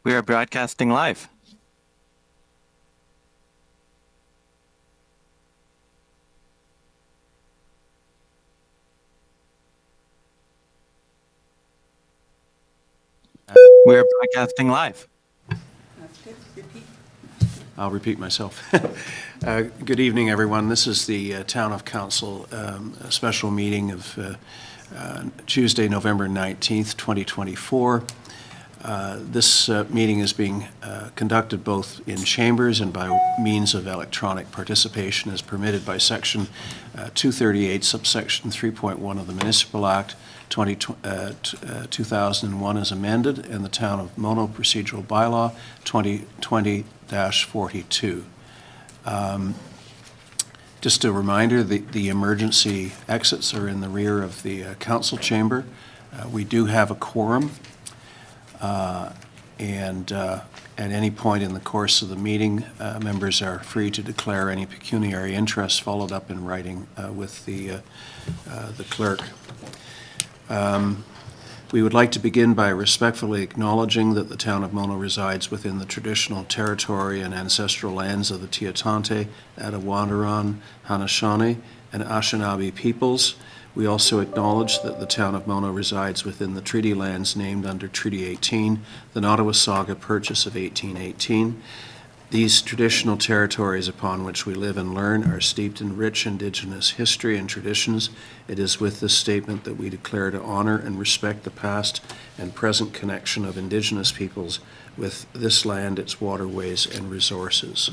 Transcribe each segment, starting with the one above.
We are broadcasting live. We are broadcasting live. I'll repeat myself. Good evening, everyone. This is the Town of Council special meeting of Tuesday, November 19th, 2024. This meeting is being conducted both in chambers and by means of electronic participation as permitted by Section 238, subsection 3.1 of the Municipal Act 2001 as amended, and the Town of Mono Procedural Bylaw 2020-42. Just a reminder, the emergency exits are in the rear of the council chamber. We do have a quorum, and at any point in the course of the meeting, members are free to declare any pecuniary interest followed up in writing with the clerk. We would like to begin by respectfully acknowledging that the Town of Mono resides within the traditional territory and ancestral lands of the Tiatante, Adjourn, Haudenosaunee, and Anishinaabe peoples. We also acknowledge that the Town of Mono resides within the treaty lands named under Treaty 18, the Nottawasaga Purchase of 1818. These traditional territories upon which we live and learn are steeped in rich Indigenous history and traditions. It is with this statement that we declare to honor and respect the past and present connection of Indigenous peoples with this land, its waterways, and resources.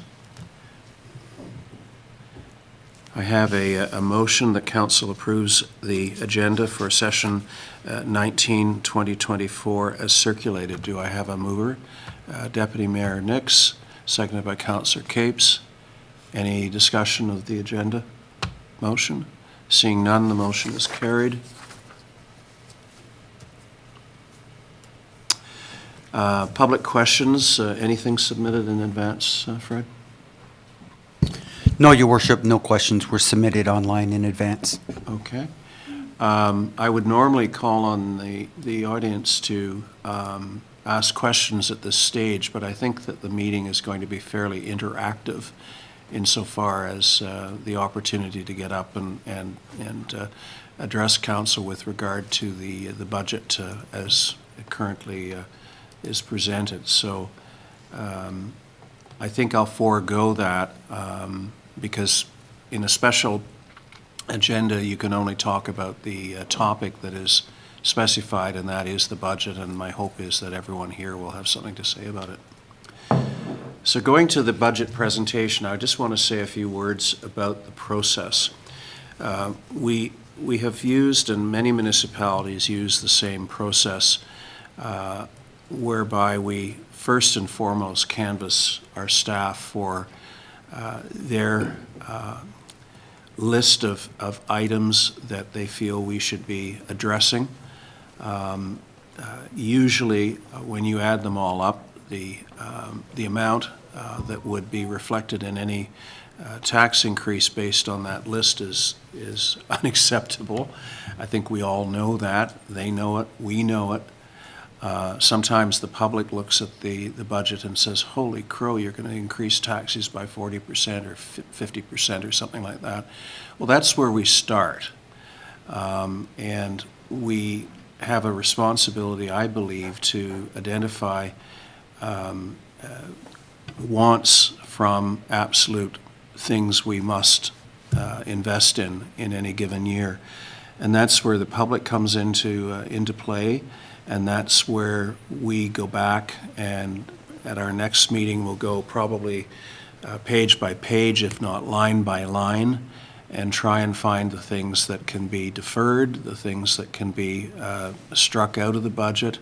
I have a motion that Council approves the agenda for session 19-2024 as circulated. Do I have a mover? Deputy Mayor Nix, seconded by Councillor Capes. Any discussion of the agenda motion? Seeing none, the motion is carried. Public questions, anything submitted in advance, Fred? No, Your Worship, no questions were submitted online in advance. Okay. I would normally call on the audience to ask questions at this stage, but I think that the meeting is going to be fairly interactive insofar as the opportunity to get up and address council with regard to the budget as it currently is presented. So I think I'll forego that because in a special agenda you can only talk about the topic that is specified, and that is the budget, and my hope is that everyone here will have something to say about it. So going to the budget presentation, I just want to say a few words about the process. We have used, and many municipalities use the same process, whereby we first and foremost canvass our staff for their list of items that they feel we should be addressing. Usually, when you add them all up, the amount that would be reflected in any tax increase based on that list is unacceptable. I think we all know that. They know it. We know it. Sometimes the public looks at the budget and says, holy crow, you're going to increase taxes by 40% or 50% or something like that. Well, that's where we start. And we have a responsibility, I believe, to identify wants from absolute things we must invest in any given year. And that's where the public comes into play. And that's where we go back, and at our next meeting we'll go probably page by page, if not line by line, and try and find the things that can be deferred, the things that can be struck out of the budget,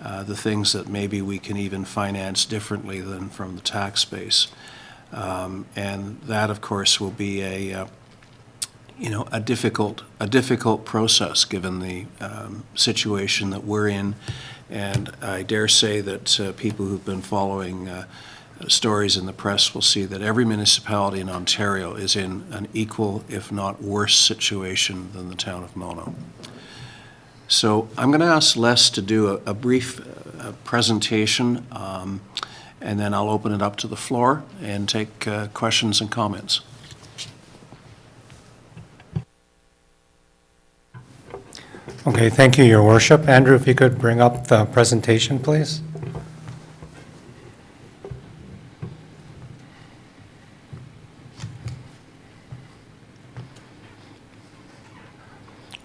the things that maybe we can even finance differently than from the tax base. And that, of course, will be a difficult process given the situation that we're in, and I dare say that people who've been following stories in the press will see that every municipality in Ontario is in an equal, if not worse, situation than the Town of Mono. So I'm going to ask Les to do a brief presentation, and then I'll open it up to the floor and take questions and comments. Okay, thank you, Your Worship. Andrew, if you could bring up the presentation, please.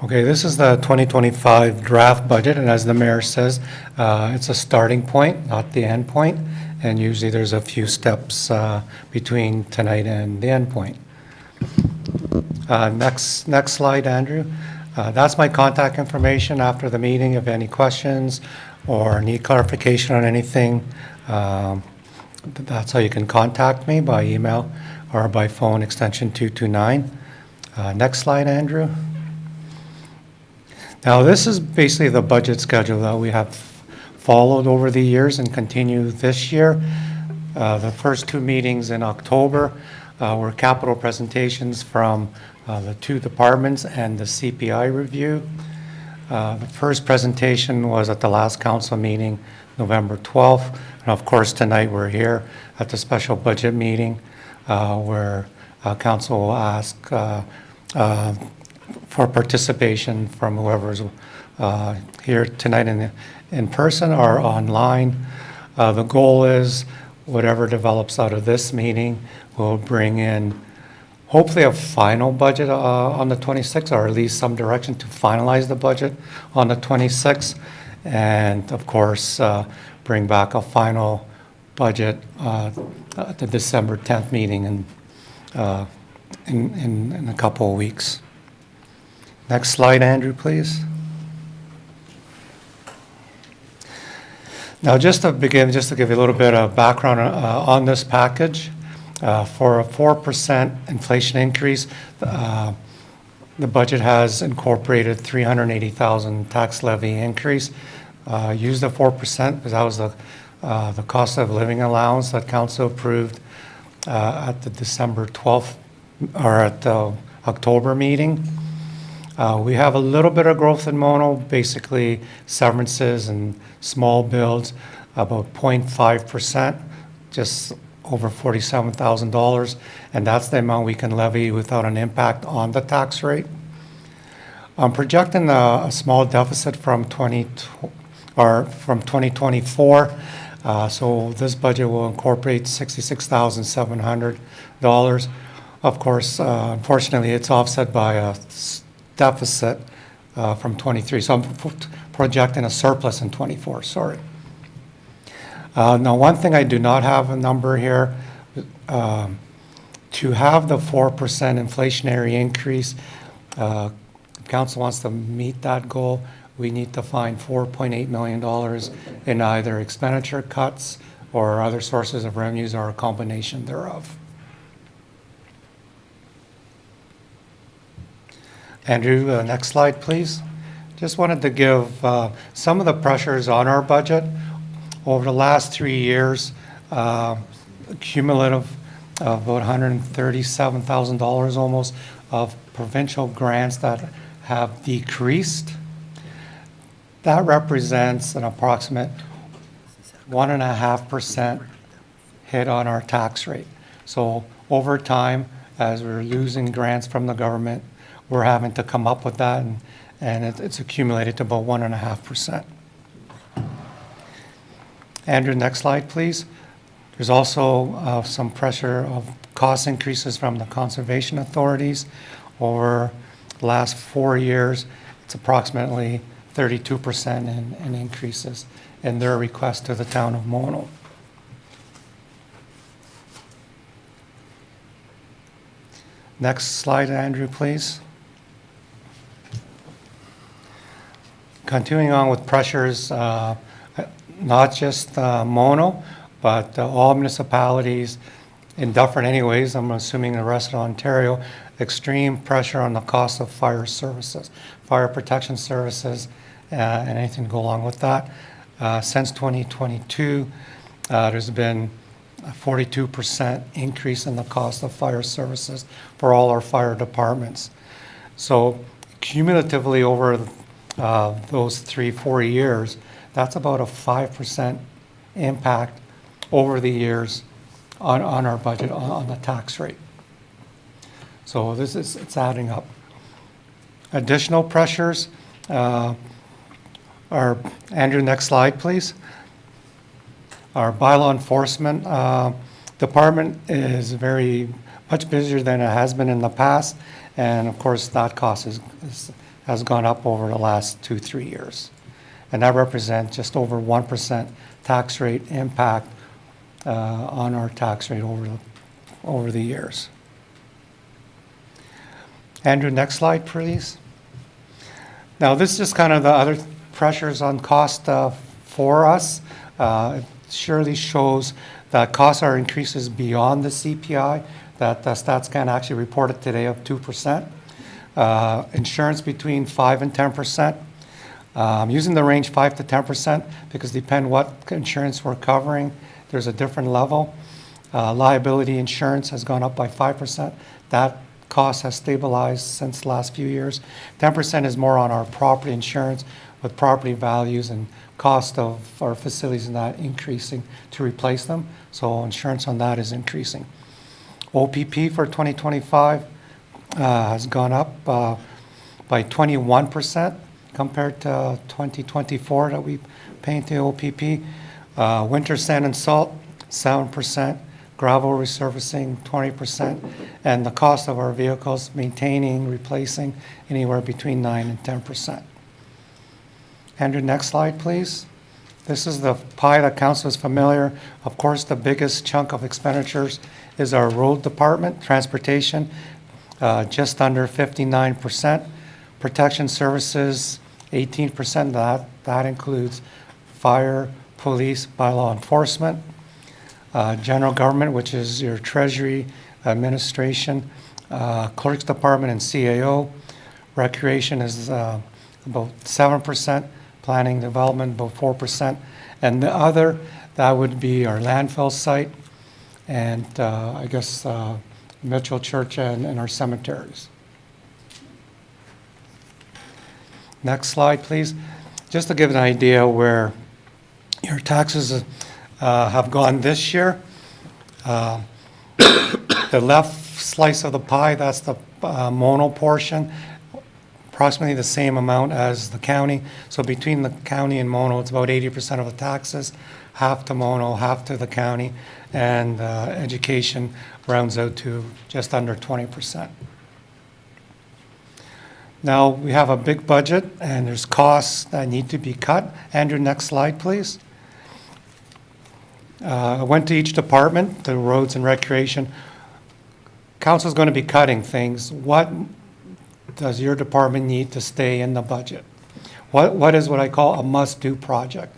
Okay, this is the 2025 draft budget, and as the mayor says, it's a starting point, not the end point, and usually there's a few steps between tonight and the end point. Next slide, Andrew. That's my contact information after the meeting. If any questions or need clarification on anything, that's how you can contact me, by email or by phone, extension 229. Next slide, Andrew. Now, this is basically the budget schedule that we have followed over the years and continue this year. The first two meetings in October were capital presentations from the two departments and the CPI review. The first presentation was at the last council meeting, November 12th. And of course, tonight we're here at the special budget meeting where council will ask for participation from whoever's here tonight in person or online. The goal is whatever develops out of this meeting will bring in hopefully a final budget on the 26th, or at least some direction to finalize the budget on the 26th. And of course, bring back a final budget at the December 10th meeting in a couple of weeks. Next slide, Andrew, please. Now, just to begin, just to give you a little bit of background on this package, for a 4% inflation increase, the budget has incorporated $380,000 tax levy increase. Use the 4% because that was the cost of living allowance that council approved at the December 12th or at the October meeting. We have a little bit of growth in Mono, basically severances and small builds, about 0.5%, just over $47,000, and that's the amount we can levy without an impact on the tax rate. I'm projecting a small deficit from 2024, so this budget will incorporate $66,700. Of course, unfortunately, it's offset by a deficit from 23, so I'm projecting a surplus in 24, sorry. Now, one thing I do not have a number here, to have the 4% inflationary increase, if council wants to meet that goal, we need to find $4.8 million in either expenditure cuts or other sources of revenues or a combination thereof. Andrew, next slide, please. Just wanted to give some of the pressures on our budget. Over the last 3 years, cumulative of about $137,000 almost of provincial grants that have decreased. That represents an approximate 1.5% hit on our tax rate. So over time, as we're losing grants from the government, we're having to come up with that, and it's accumulated to about 1.5%. Andrew, next slide, please. There's also some pressure of cost increases from the conservation authorities. Over the last 4 years, it's approximately 32% in increases in their request to the town of Mono. Next slide, Andrew, please. Continuing on with pressures, not just Mono, but all municipalities in Dufferin anyways, I'm assuming the rest of Ontario, extreme pressure on the cost of fire services, fire protection services, and anything to go along with that. Since 2022, there's been a 42% increase in the cost of fire services for all our fire departments. So cumulatively over those 3-4 years, That's about a 5% impact over the years on our budget, on the tax rate. So it's adding up. Additional pressures are, Andrew, next slide, please. Our bylaw enforcement department is very much busier than it has been in the past. And of course, that cost has gone up over the last 2-3 years. And that represents just over 1% tax rate impact on our tax rate over the years. Andrew, next slide, please. Now, this is kind of the other pressures on cost for us. It surely shows that costs are increases beyond the CPI that StatsCan actually reported today of 2%. Insurance between 5 and 10%. Using the range 5 to 10% because depend what insurance we're covering, there's a different level. Liability insurance has gone up by 5%. That cost has stabilized since the last few years. 10% is more on our property insurance with property values and cost of our facilities and that increasing to replace them. So insurance on that is increasing. OPP for 2025 has gone up by 21% compared to 2024 that we pay into OPP. Winter sand and salt, 7%. Gravel resurfacing, 20%. And the cost of our vehicles, maintaining, replacing, anywhere between 9 and 10%. Andrew, next slide, please. This is the pie that council is familiar. Of course, the biggest chunk of expenditures is our road department, transportation, just under 59%. Protection services, 18%. That includes fire, police, bylaw enforcement. General government, which is your treasury, administration, clerk's department and CAO. Recreation is about 7%. Planning development, about 4%. And the other, that would be our landfill site and I guess Mitchell Church and our cemeteries. Next slide, please. Just to give an idea where your taxes have gone this year. The left slice of the pie, that's the mono portion, approximately the same amount as the county. So between the county and mono, it's about 80% of the taxes, half to mono, half to the county, and education rounds out to just under 20%. Now, we have a big budget, and there's costs that need to be cut. Andrew, next slide, please. I went to each department, the roads and recreation. Council's going to be cutting things. What does your department need to stay in the budget? What is what I call a must-do project?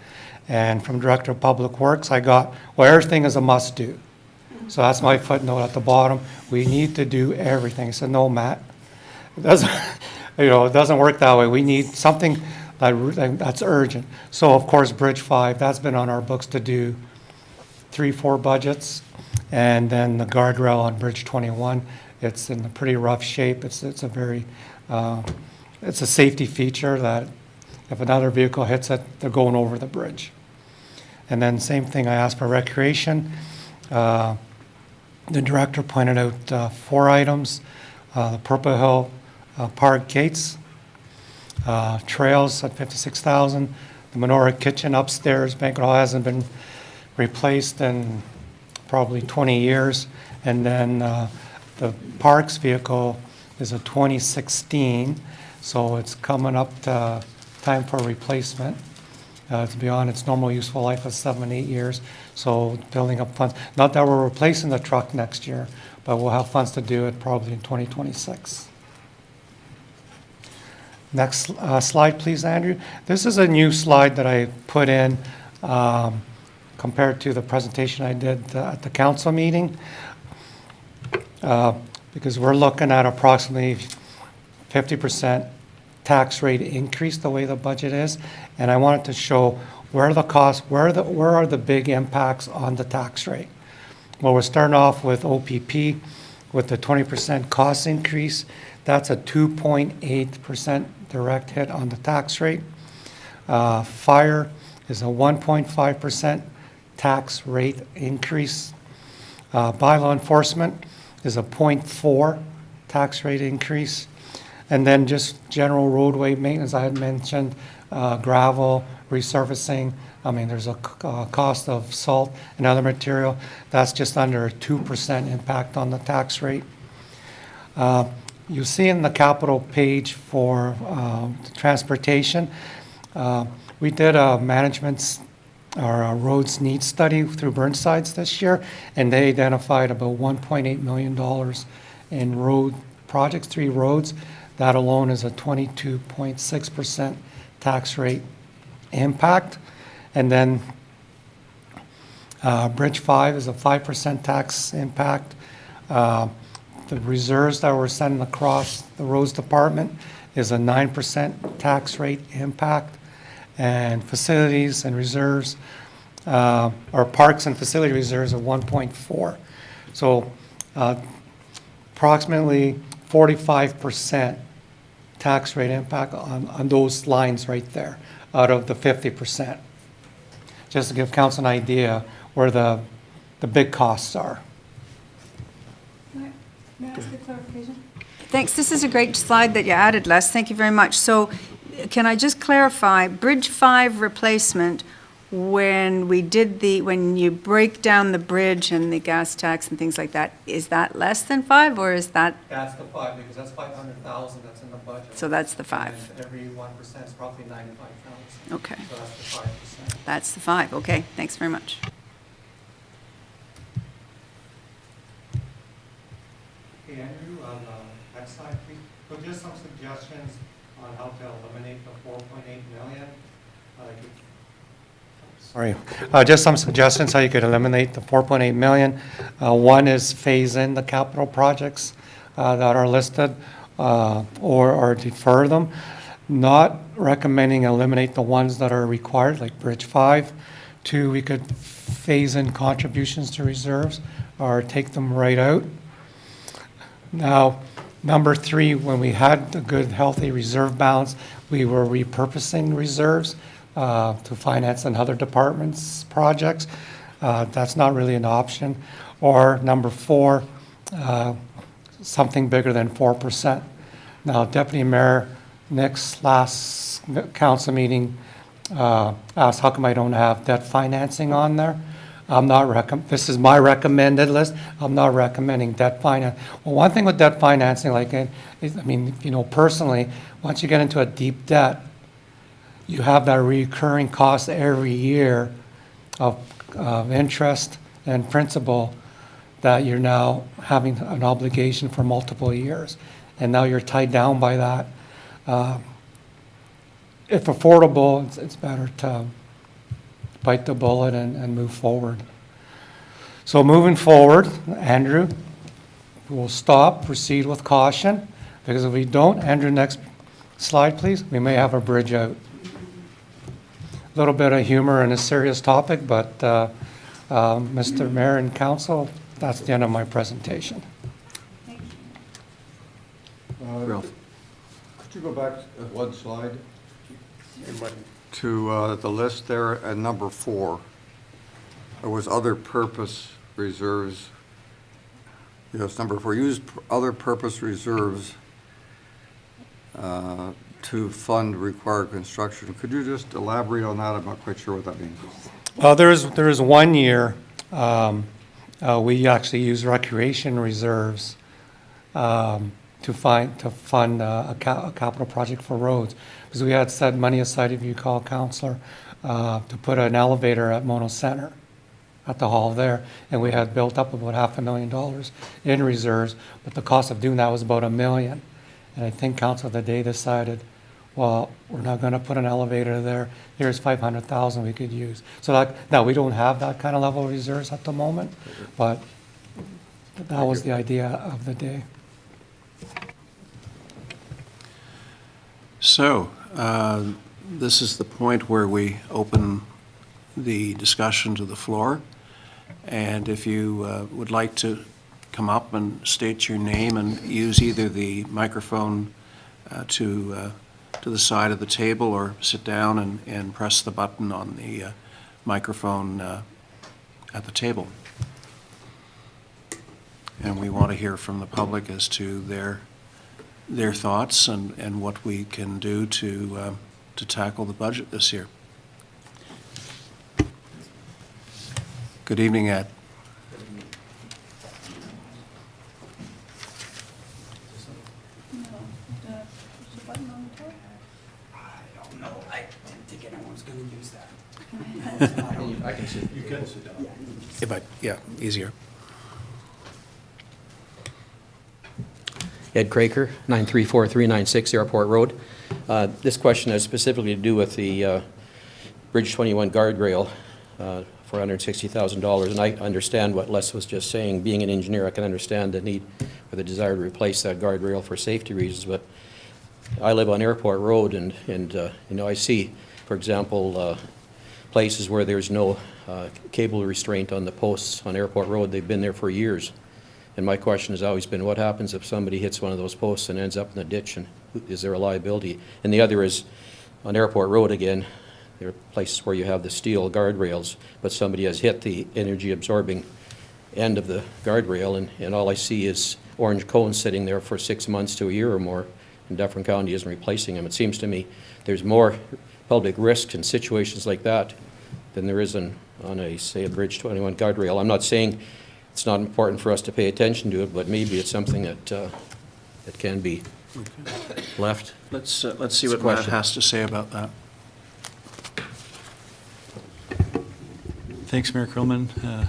And from Director of Public Works, I got, well, everything is a must-do. So that's my footnote at the bottom. We need to do everything. I said, no, Matt. It doesn't, it doesn't work that way. We need something that's urgent. So, of course, Bridge 5, that's been on our books to do 3-4 budgets. And then the guardrail on Bridge 21, it's in a pretty rough shape. It's a very, it's a safety feature that if another vehicle hits it, they're going over the bridge. And then same thing, I asked for recreation. The director pointed out 4 items. The Purple Hill Park gates, trails at $56,000. The Menorah kitchen upstairs, banquet hall hasn't been replaced in probably 20 years. And then the parks vehicle is a 2016, so it's coming up to time for replacement. It's beyond its normal useful life of 7-8 years, so building up funds. Not that we're replacing the truck next year, but we'll have funds to do it probably in 2026. Next slide, please, Andrew. This is a new slide that I put in compared to the presentation I did at the council meeting, because we're looking at approximately 50% tax rate increase the way the budget is, and I wanted to show where the costs, where are the big impacts on the tax rate. Well, we're starting off with OPP with the 20% cost increase. That's a 2.8% direct hit on the tax rate. Fire is a 1.5% tax rate increase. Bylaw enforcement is a 0.4 tax rate increase. And then just general roadway maintenance, I had mentioned gravel, resurfacing. I mean, there's a cost of salt and other material. That's just under a 2% impact on the tax rate. You see in the capital page for transportation, we did a management or a roads needs study through Burnsides this year, and they identified about $1.8 million in road projects, 3 roads. That alone is a 22.6% tax rate impact. And then Bridge 5 is a 5% tax impact. The reserves that we're sending across the roads department is a 9% tax rate impact. And facilities and reserves, or parks and facility reserves are 1.4. So approximately 45% tax rate impact on those lines right there out of the 50%. Just to give council an idea where the big costs are. May I ask a clarification? Thanks. This is a great slide that you added, Les. Thank you very much. So can I just clarify, Bridge 5 replacement, when you break down the bridge and the gas tax and things like that, is that less than 5 or is that? That's the 5, because that's 500,000 that's in the budget. So that's the 5. And every 1% is probably 95,000. Okay. So that's the 5%. That's the 5. Okay. Thanks very much. Okay, Andrew, on the next slide, please. So just some suggestions on how to eliminate the 4.8 million. Just some suggestions how you could eliminate the 4.8 million. One is phase in the capital projects that are listed or defer them. Not recommending eliminate the ones that are required, like Bridge 5. 2, we could phase in contributions to reserves or take them right out. Now, number 3, when we had a good, healthy reserve balance, we were repurposing reserves to finance another department's projects. That's not really an option. Or number 4, something bigger than 4%. Now, Deputy Mayor Nick's last council meeting asked how come I don't have debt financing on there. This is my recommended list. I'm not recommending debt finance. Well, one thing with debt financing, personally, once you get into a deep debt, you have that recurring cost every year of interest and principal that you're now having an obligation for multiple years. And now you're tied down by that. If affordable, it's better to bite the bullet and move forward. So moving forward, Andrew, we'll stop, proceed with caution, because if we don't, Andrew, next slide, please, we may have a bridge out. A little bit of humor in a serious topic, but Mr. Mayor and Council, that's the end of my presentation. Ralph. Could you go back one slide to the list there at number 4? There was other purpose reserves. Yes, number 4, use other purpose reserves to fund required construction. Could you just elaborate on that? I'm not quite sure what that means. There is 1 year we actually use recreation reserves to fund a capital project for roads, because we had set money aside, if you call, Councillor, to put an elevator at Mono Center, at the hall there, and we had built up about $500,000 in reserves, but the cost of doing that was about $1 million. And I think Council the day decided, well, we're not going to put an elevator there. Here's $500,000 we could use. So now we don't have that kind of level of reserves at the moment, but that was the idea of the day. So, this is the point where we open the discussion to the floor. And if you would like to come up and state your name and use either the microphone to to the side of the table or sit down and press the button on the microphone at the table. And we want to hear from the public as to their thoughts and what we can do to tackle the budget this year. Good evening, Ed. I didn't think anyone was going to use that. I can sit. You can sit down. Yeah, but, yeah, easier. Ed Craker, 934-396 Airport Road. This question has specifically to do with the Bridge 21 guardrail for $160,000. And I understand what Les was just saying. Being an engineer, I can understand the need or the desire to replace that guardrail for safety reasons. But I live on Airport Road, and you know, I see, for example, places where there's no cable restraint on the posts on Airport Road. They've been there for years. And my question has always been, what happens if somebody hits one of those posts and ends up in the ditch, and is there a liability? And the other is, on Airport Road again, there are places where you have the steel guardrails, but somebody has hit the energy-absorbing end of the guardrail, and all I see is orange cones sitting there for 6 months to a year or more, and Dufferin County isn't replacing them. It seems to me there's more public risk in situations like that than there is on a, say, a Bridge 21 guardrail. I'm not saying it's not important for us to pay attention to it, but maybe it's something that that can be left. Let's see what Matt Question. has to say about that. Thanks, Mayor Krillman.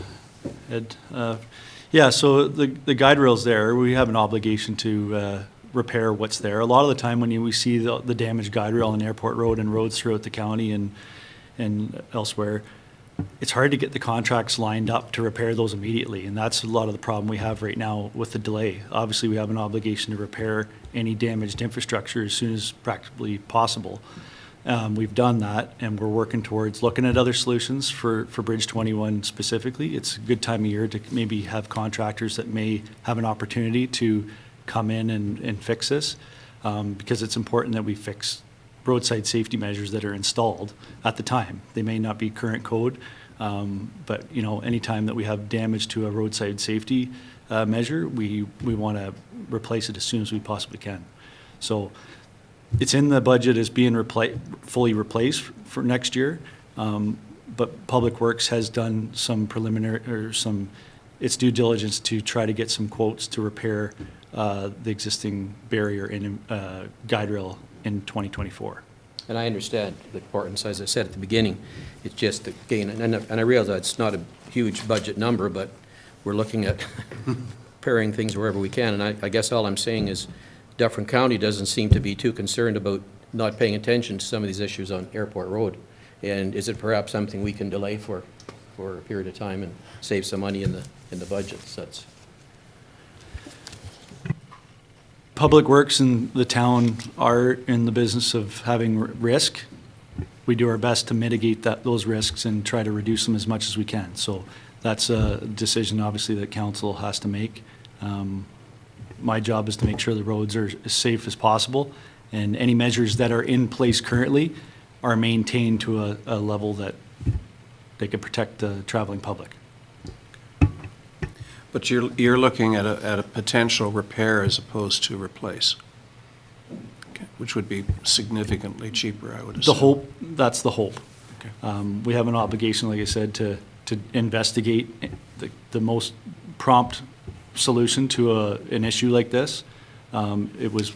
Ed, yeah, so the guide rail's there. We have an obligation to repair what's there. A lot of the time when we see the damaged guide rail on Airport Road and roads throughout the county and elsewhere, it's hard to get the contracts lined up to repair those immediately, and that's a lot of the problem we have right now with the delay. Obviously, we have an obligation to repair any damaged infrastructure as soon as practically possible. We've done that, and we're working towards looking at other solutions for Bridge 21 specifically. It's a good time of year to maybe have contractors that may have an opportunity to come in and fix this, because it's important that we fix roadside safety measures that are installed at the time. They may not be current code, but you know, anytime that we have damage to a roadside safety measure, we want to replace it as soon as we possibly can. So it's in the budget as being fully replaced for next year, but Public Works has done some preliminary or its due diligence to try to get some quotes to repair the existing barrier and guide rail in 2024. And I understand the importance, as I said at the beginning. It's just, again, and I realize that it's not a huge budget number, but we're looking at repairing things wherever we can. And I guess all I'm saying is Dufferin County doesn't seem to be too concerned about not paying attention to some of these issues on Airport Road. And is it perhaps something we can delay for a period of time and save some money in the budget? So that's Public Works and the town are in the business of having risk. We do our best to mitigate those risks and try to reduce them as much as we can. So that's a decision, obviously, that council has to make. My job is to make sure the roads are as safe as possible, and any measures that are in place currently are maintained to a level that they can protect the traveling public. But you're looking at a potential repair as opposed to replace, okay, which would be significantly cheaper, I would assume. That's the hope. Okay. We have an obligation, like I said, to investigate the most prompt solution to an issue like this. It was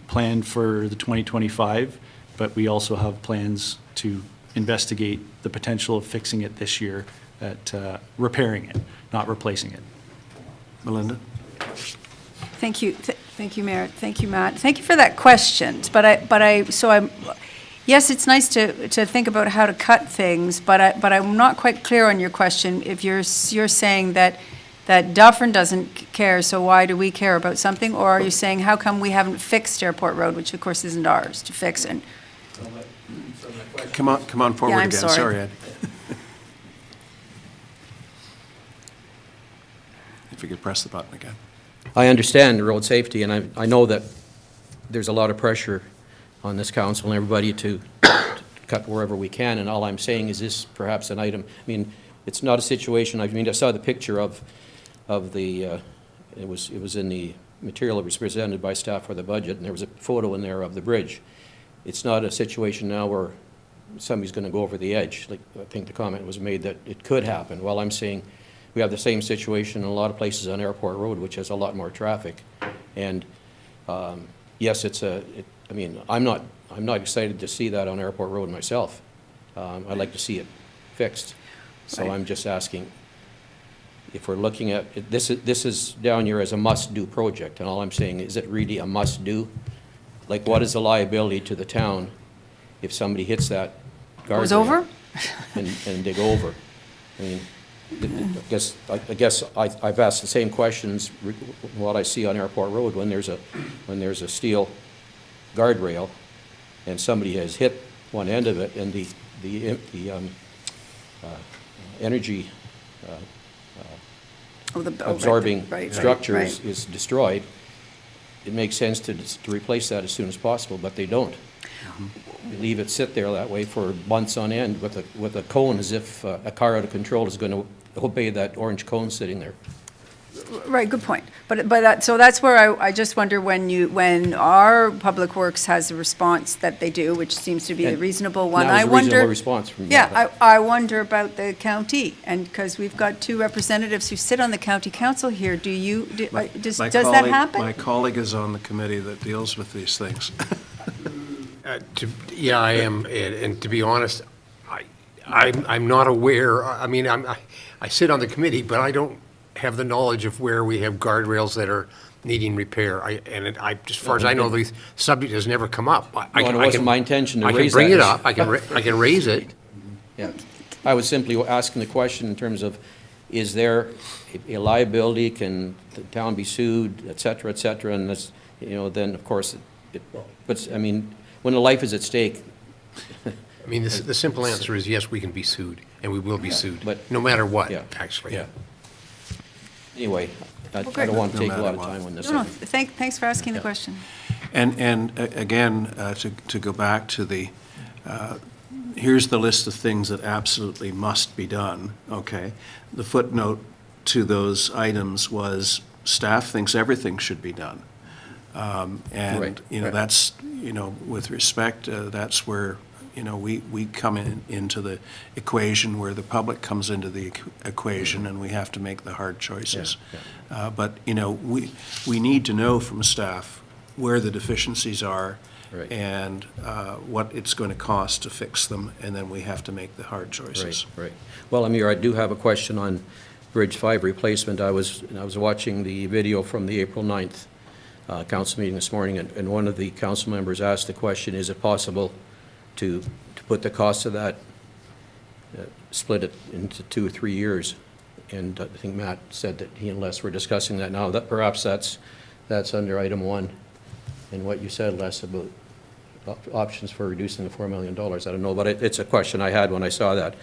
planned for the 2025, but we also have plans to investigate the potential of fixing it this year at repairing it, not replacing it. Melinda? Thank you. Thank you, Mayor. Thank you, Matt. Thank you for that question. Yes, it's nice to think about how to cut things, but I'm not quite clear on your question. If you're saying that Dufferin doesn't care, so why do we care about something? Or are you saying, how come we haven't fixed Airport Road, which of course isn't ours to fix? And Come on forward I'm again. sorry. Ed. If you could press the button again. I understand road safety, and I know that there's a lot of pressure on this council and everybody to cut wherever we can, and all I'm saying is this perhaps an item, I mean, it's not a situation, I mean, I saw the picture of the, it was in the material that was presented by staff for the budget, and there was a photo in there of the bridge. It's not a situation now where somebody's going to go over the edge. Like, I think the comment was made that it could happen. Well, I'm saying we have the same situation in a lot of places on Airport Road, which has a lot more traffic. And yes, I mean, I'm not excited to see that on Airport Road myself. I'd like to see it fixed. So Right. I'm just asking, if we're looking at, this is down here as a must-do project, and all I'm saying, is it really a must-do? Like, what is the liability to the town if somebody hits that guardrail? Goes over? And they go over? I mean, I guess I've asked the same questions, what I see on Airport Road, when there's a steel guardrail, and somebody has hit one end of it, and the energy absorbing structure is destroyed, it makes sense to replace that as soon as possible, but they don't. They leave it sit there that way for months on end with a cone, as if a car out of control is going to obey that orange cone sitting there. Right, good point. But so that's where I just wonder when our Public Works has a response that they do, which seems to be a And reasonable one, that was I a wonder. reasonable response from Yeah, that. I wonder about the county, and because we've got two representatives who sit on the county council here, does My that colleague- happen? My colleague is on the committee that deals with these things. Yeah, I am, and to be honest, I'm not aware, I mean, I sit on the committee, but I don't have the knowledge of where we have guardrails that are needing repair. As far as I know, the subject has never come up. It wasn't my intention to raise that. I can bring it up, I can raise it. Yeah, I was simply asking the question in terms of, is there a liability, can the town be sued, et cetera, and this, then, of course, but, I mean, when a life is at stake. I mean, the simple answer is yes, we can be sued, and we will be sued, but- no matter what, Yeah, actually. yeah. Anyway, I great. don't want to No take a lot matter of what. time on this. No, thanks for asking the question. And again, to go back to here's the list of things that absolutely must be done, okay? The footnote to those items was, staff thinks everything should be done. And, Right, right. that's, with respect, that's where, we come into the equation, where the public comes into the equation, and we have to make the hard choices. But, we need to know from staff where the deficiencies are, Right. and what it's going to cost to fix them, and then we have to make the hard choices. Right. Well, Amir, I do have a question on Bridge 5 replacement. I was watching the video from the April 9th council meeting this morning, and one of the council members asked the question, is it possible to put the cost of that, split it into 2 or 3 years? And I think Matt said that he and Les were discussing that now, that perhaps that's under item 1. And what you said, Les, about options for reducing the $4 million, I don't know, but it's a question I had when I saw that,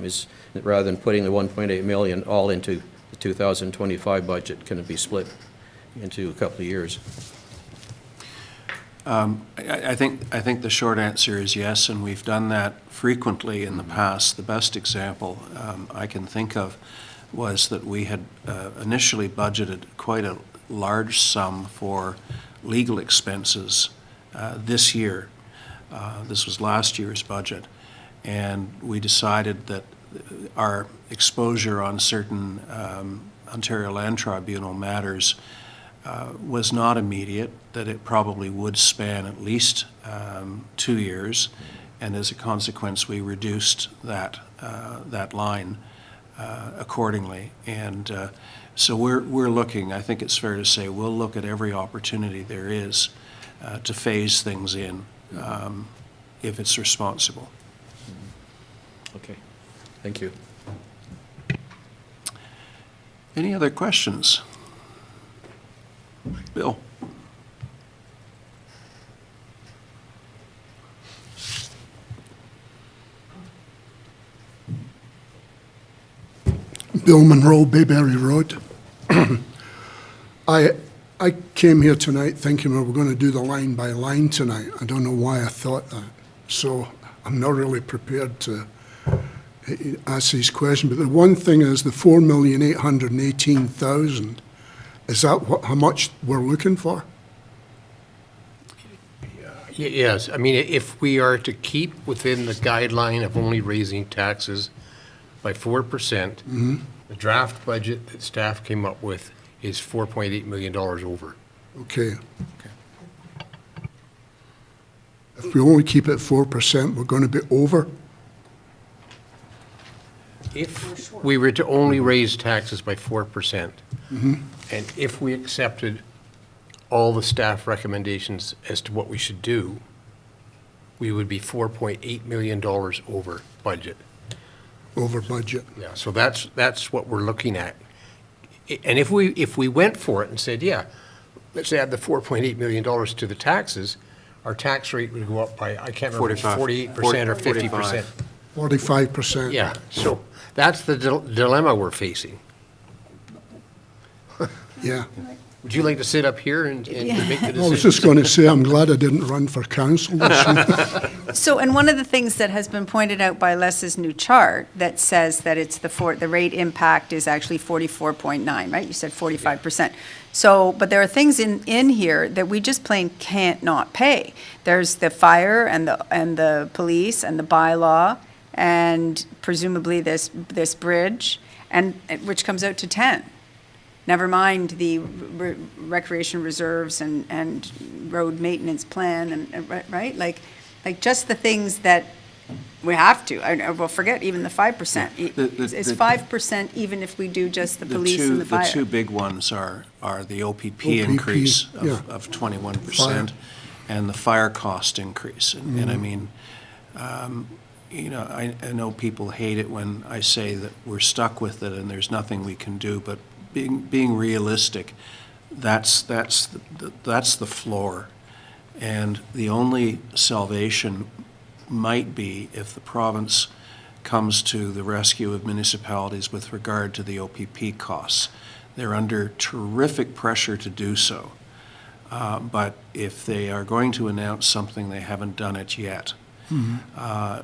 is rather than putting the 1.8 million all into the 2025 budget, can it be split into a couple of years? I think the short answer is yes, and we've done that frequently in the past. The best example I can think of was that we had initially budgeted quite a large sum for legal expenses this year. This was last year's budget, and we decided that our exposure on certain Ontario Land Tribunal matters was not immediate, that it probably would span at least 2 years, and as a consequence, we reduced that line accordingly. And so we're looking, I think it's fair to say, we'll look at every opportunity there is to phase things in if it's responsible. Okay, thank you. Any other questions? Bill? Bill Monroe, Bayberry Road. I I came here tonight thinking we were going to do the line by line tonight. I don't know why I thought that. So I'm not really prepared to ask these questions. But the one thing is the 4,818,000. Is that how much we're looking for? Yes, I mean, if we are to keep within the guideline of only raising taxes by 4%, the draft budget that staff came up with is $4.8 million over. Okay. If we only keep it 4%, we're going to be over? If we were to only raise taxes by 4%, and if we accepted all the staff recommendations as to what we should do, we would be $4.8 million over budget. Over budget. Yeah, so that's what we're looking at. And if we went for it and said, yeah, let's add the $4.8 million to the taxes, our tax rate would go up by, I can't remember, 48% or 50%. 45%. Yeah, so that's the dilemma we're facing. Yeah. Would you like to sit up here and make the I was decision? just going to say, I'm glad I didn't run for council this year. So, and one of the things that has been pointed out by Les's new chart that says that it's the rate impact is actually 44.9, right? You said 45%. So, but there are things in here that we just plain can't not pay. There's the fire and the police and the bylaw and presumably this bridge, and which comes out to 10. Never mind the recreation reserves and road maintenance plan and right? Like just the things that we have to. Well, forget even the 5%. Is 5% even if we do just the police and the fire? The two big ones are the OPP OPP, increase yeah. of 21% Fire. and the fire cost increase. And I mean, you know, I know people hate it when I say that we're stuck with it and there's nothing we can do, but being realistic, that's the floor. And the only salvation might be if the province comes to the rescue of municipalities with regard to the OPP costs. They're under terrific pressure to do so. But if they are going to announce something, they haven't done it yet.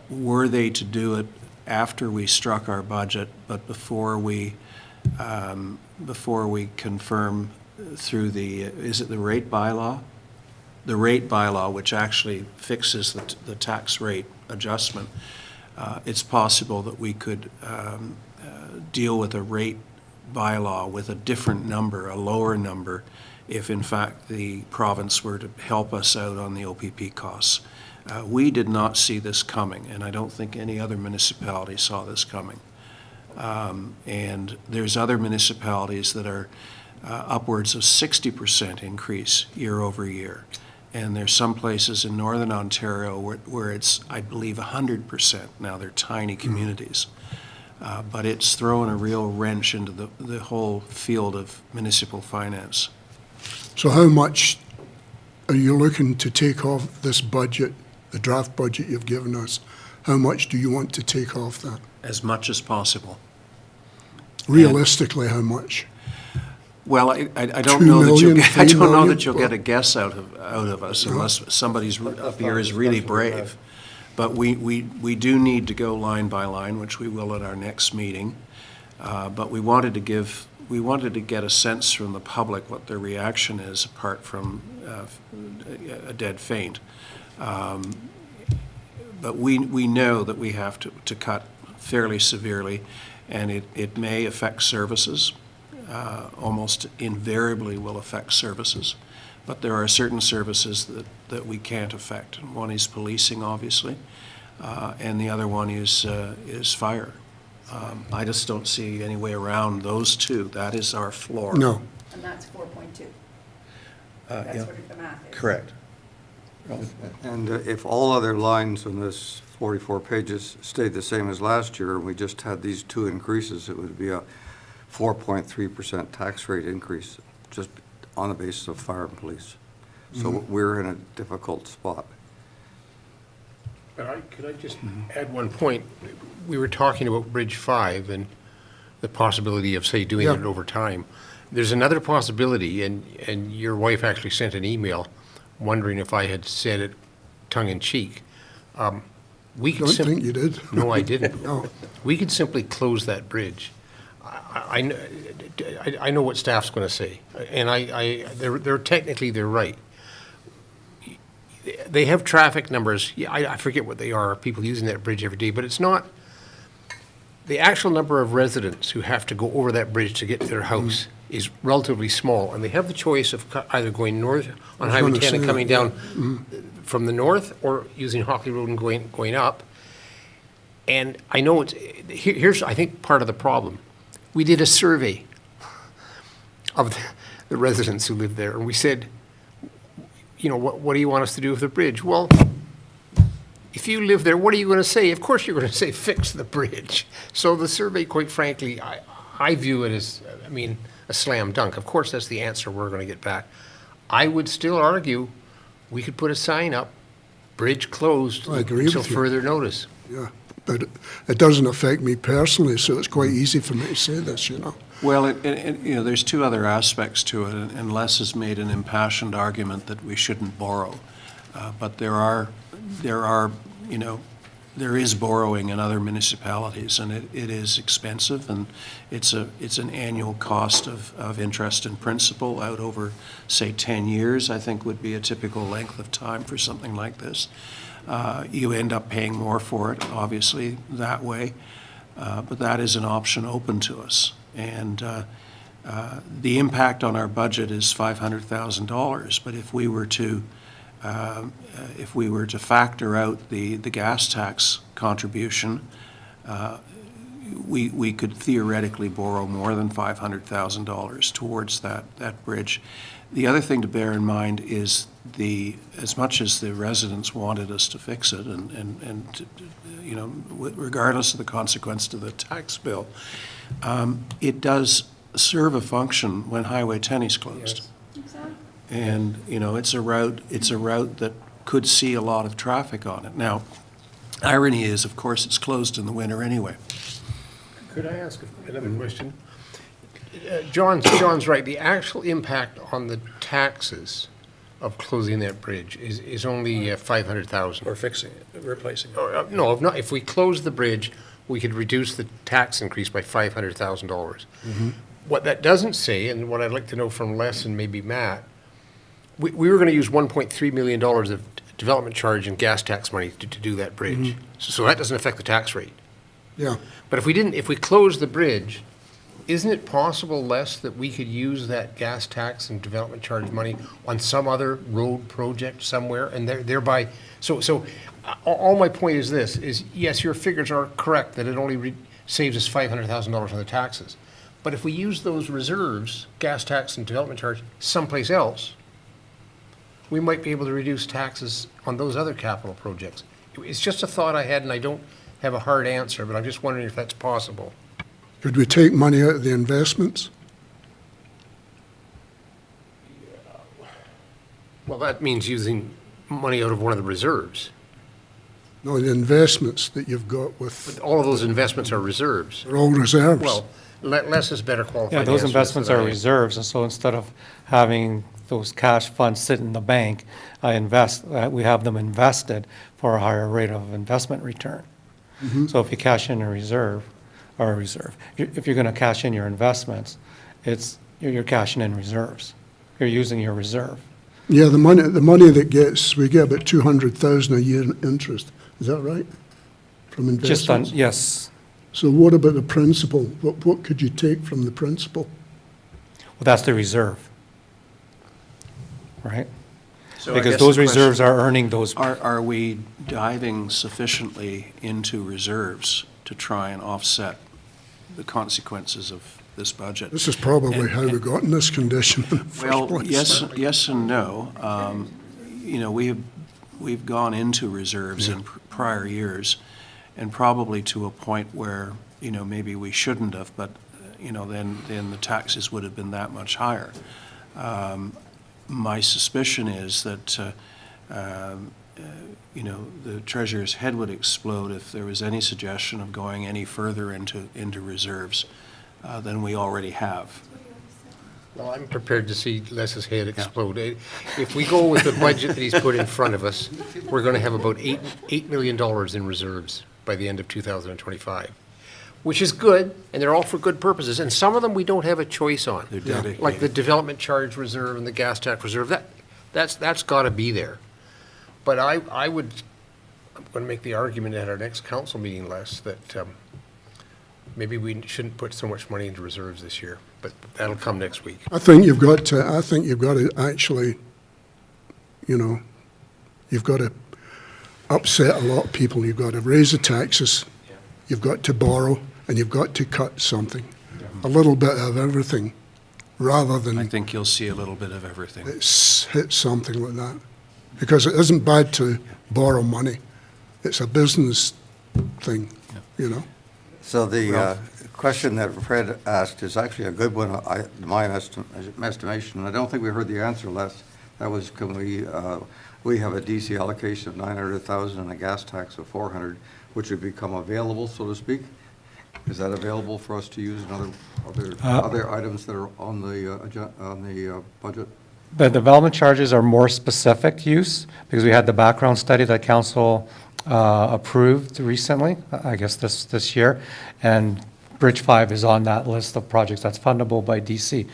Were they to do it after we struck our budget, but before we confirm through is it the rate bylaw? The rate bylaw, which actually fixes the tax rate adjustment, it's possible that we could deal with a rate bylaw with a different number, a lower number, if in fact the province were to help us out on the OPP costs. We did not see this coming, and I don't think any other municipality saw this coming. And there's other municipalities that are upwards of 60% increase year over year. And there's some places in Northern Ontario where it's, I believe, 100%. Now, they're tiny communities. But it's thrown a real wrench into the whole field of municipal finance. So how much are you looking to take off this budget, the draft budget you've given us? How much do you want to take off that? As much as possible. Realistically, how much? Well, I don't 2 know that million, I 3 don't know million? that you'll get a guess out of us unless somebody's up here is really brave. But we do need to go line by line, which we will at our next meeting. But we wanted to get a sense from the public what their reaction is, apart from a dead faint. But we know that we have to cut fairly severely, and it may affect services. Almost invariably will affect services. But there are certain services that we can't affect. And one is policing, obviously, and the other one is fire. I just don't see any way around those two. That is our floor. No. And that's 4.2. Yeah, That's what the math is. correct. And if all other lines in this 44 pages stayed the same as last year, and we just had these two increases, it would be a 4.3% tax rate increase, just on the basis of fire and police. So we're in a difficult spot. But could I just add one point? We were talking about Bridge 5 and the possibility of, say, doing Yeah. it over time. There's another possibility, and your wife actually sent an email wondering if I had said it tongue-in-cheek. We could Don't think you did. No, I didn't. No. We could simply close that bridge. I know what staff's going to say, and they're technically, they're right. They have traffic numbers, yeah, I forget what they are, people using that bridge every day, but it's not, the actual number of residents who have to go over that bridge to get to their house is relatively small, and they have the choice of either going north on Highway gonna 10 and say coming that, down from the north, or using Hockley Road and going up. And I know here's, I think, part of the problem. We did a survey of the residents who live there, and we said, you know, what do you want us to do with the bridge? Well, if you live there, what are you going to say? Of course, you're going to say, fix the bridge. So the survey, quite frankly, I view it as, I mean, a slam dunk. Of course, that's the answer we're going to get back. I would still argue we could put a sign up, bridge closed I agree until with you. further notice. Yeah, but it doesn't affect me personally, so it's quite easy for me to say this, you know. Well, you know, there's two other aspects to it, and Les has made an impassioned argument that we shouldn't borrow. But there are, you know, there is borrowing in other municipalities, and it is expensive, and it's an annual cost of interest and principal out over, say, 10 years, I think would be a typical length of time for something like this. You end up paying more for it, obviously, that way, but that is an option open to us. And the impact on our budget is $500,000, but if we were to factor out the gas tax contribution, we could theoretically borrow more than $500,000 towards that bridge. The other thing to bear in mind is as much as the residents wanted us to fix it, and you know, regardless of the consequence to the tax bill, it does serve a function when Highway 10 is closed. And, you know, it's a route that could see a lot of traffic on it. Now, irony is, of course, it's closed in the winter anyway. Could I ask another question? John's right. The actual impact on the taxes of closing that bridge is only $500,000. Or fixing it, replacing it. No, if we close the bridge, we could reduce the tax increase by $500,000. What that doesn't say, and what I'd like to know from Les and maybe Matt, we were going to use $1.3 million of development charge and gas tax money to do that bridge. So that doesn't affect the tax rate. Yeah, But if we close the bridge, isn't it possible, Les, that we could use that gas tax and development charge money on some other road project somewhere, and thereby, so all my point is this, is yes, your figures are correct, that it only saves us $500,000 on the taxes. But if we use those reserves, gas tax and development charge, someplace else, we might be able to reduce taxes on those other capital projects. It's just a thought I had, and I don't have a hard answer, but I'm just wondering if that's possible. could we take money out of the investments? Well, that means using money out of one of the reserves. No, the investments that you've got with, All of those investments are reserves. they're all reserves. Well, Les is better qualified. Yeah, to those answer this investments than are I am. reserves, and so instead of having those cash funds sit in the bank, we have them invested for a higher rate of investment return. So if you cash in a reserve, if you're gonna cash in your investments, you're cashing in reserves. You're using your reserve. Yeah, the money that we get about 200,000 a year in interest. Is that right? From Just on, investments? yes, So what about the principal? What could you take from the principal? well, that's the reserve, right? So I Because guess those the question- reserves are earning those, Are we diving sufficiently into reserves to try and offset the consequences of this budget? This is probably how we got in this condition in the first Well, place. yes and no. You know, we've gone into reserves in prior years, and probably to a point where, you know, maybe we shouldn't have, but, you know, then the taxes would have been that much higher. My suspicion is that, you know, the treasurer's head would explode if there was any suggestion of going any further into reserves than we already have. Well, I'm prepared to see Les's head explode. If we go with the budget that he's put in front of us, we're going to have about $8 million in reserves by the end of 2025, which is good, and they're all for good purposes. And some of them we don't have a choice on. They're dedicated. Like the development charge reserve and the gas tax reserve, that's got to be there. But I'm going to make the argument at our next council meeting, Les, that maybe we shouldn't put so much money into reserves this year, but that'll come next week. I think you've got to actually, you've got to upset a lot of people. You've got to raise the taxes, you've got to borrow, and you've got to cut something. A little bit of everything, rather I than think you'll see a little bit of everything. hit something like that. Because it isn't bad to borrow money. It's a business thing, So the question that Fred asked is actually a good one, in my estimation. I don't think we heard the answer, Les. That was, can we have a DC allocation of 900,000 and a gas tax of 400, which would become available, so to speak? Is that available for us to use in other items that are on the budget? The development charges are more specific use, because we had the background study that council approved recently, I guess this year, and Bridge 5 is on that list of projects that's fundable by DC.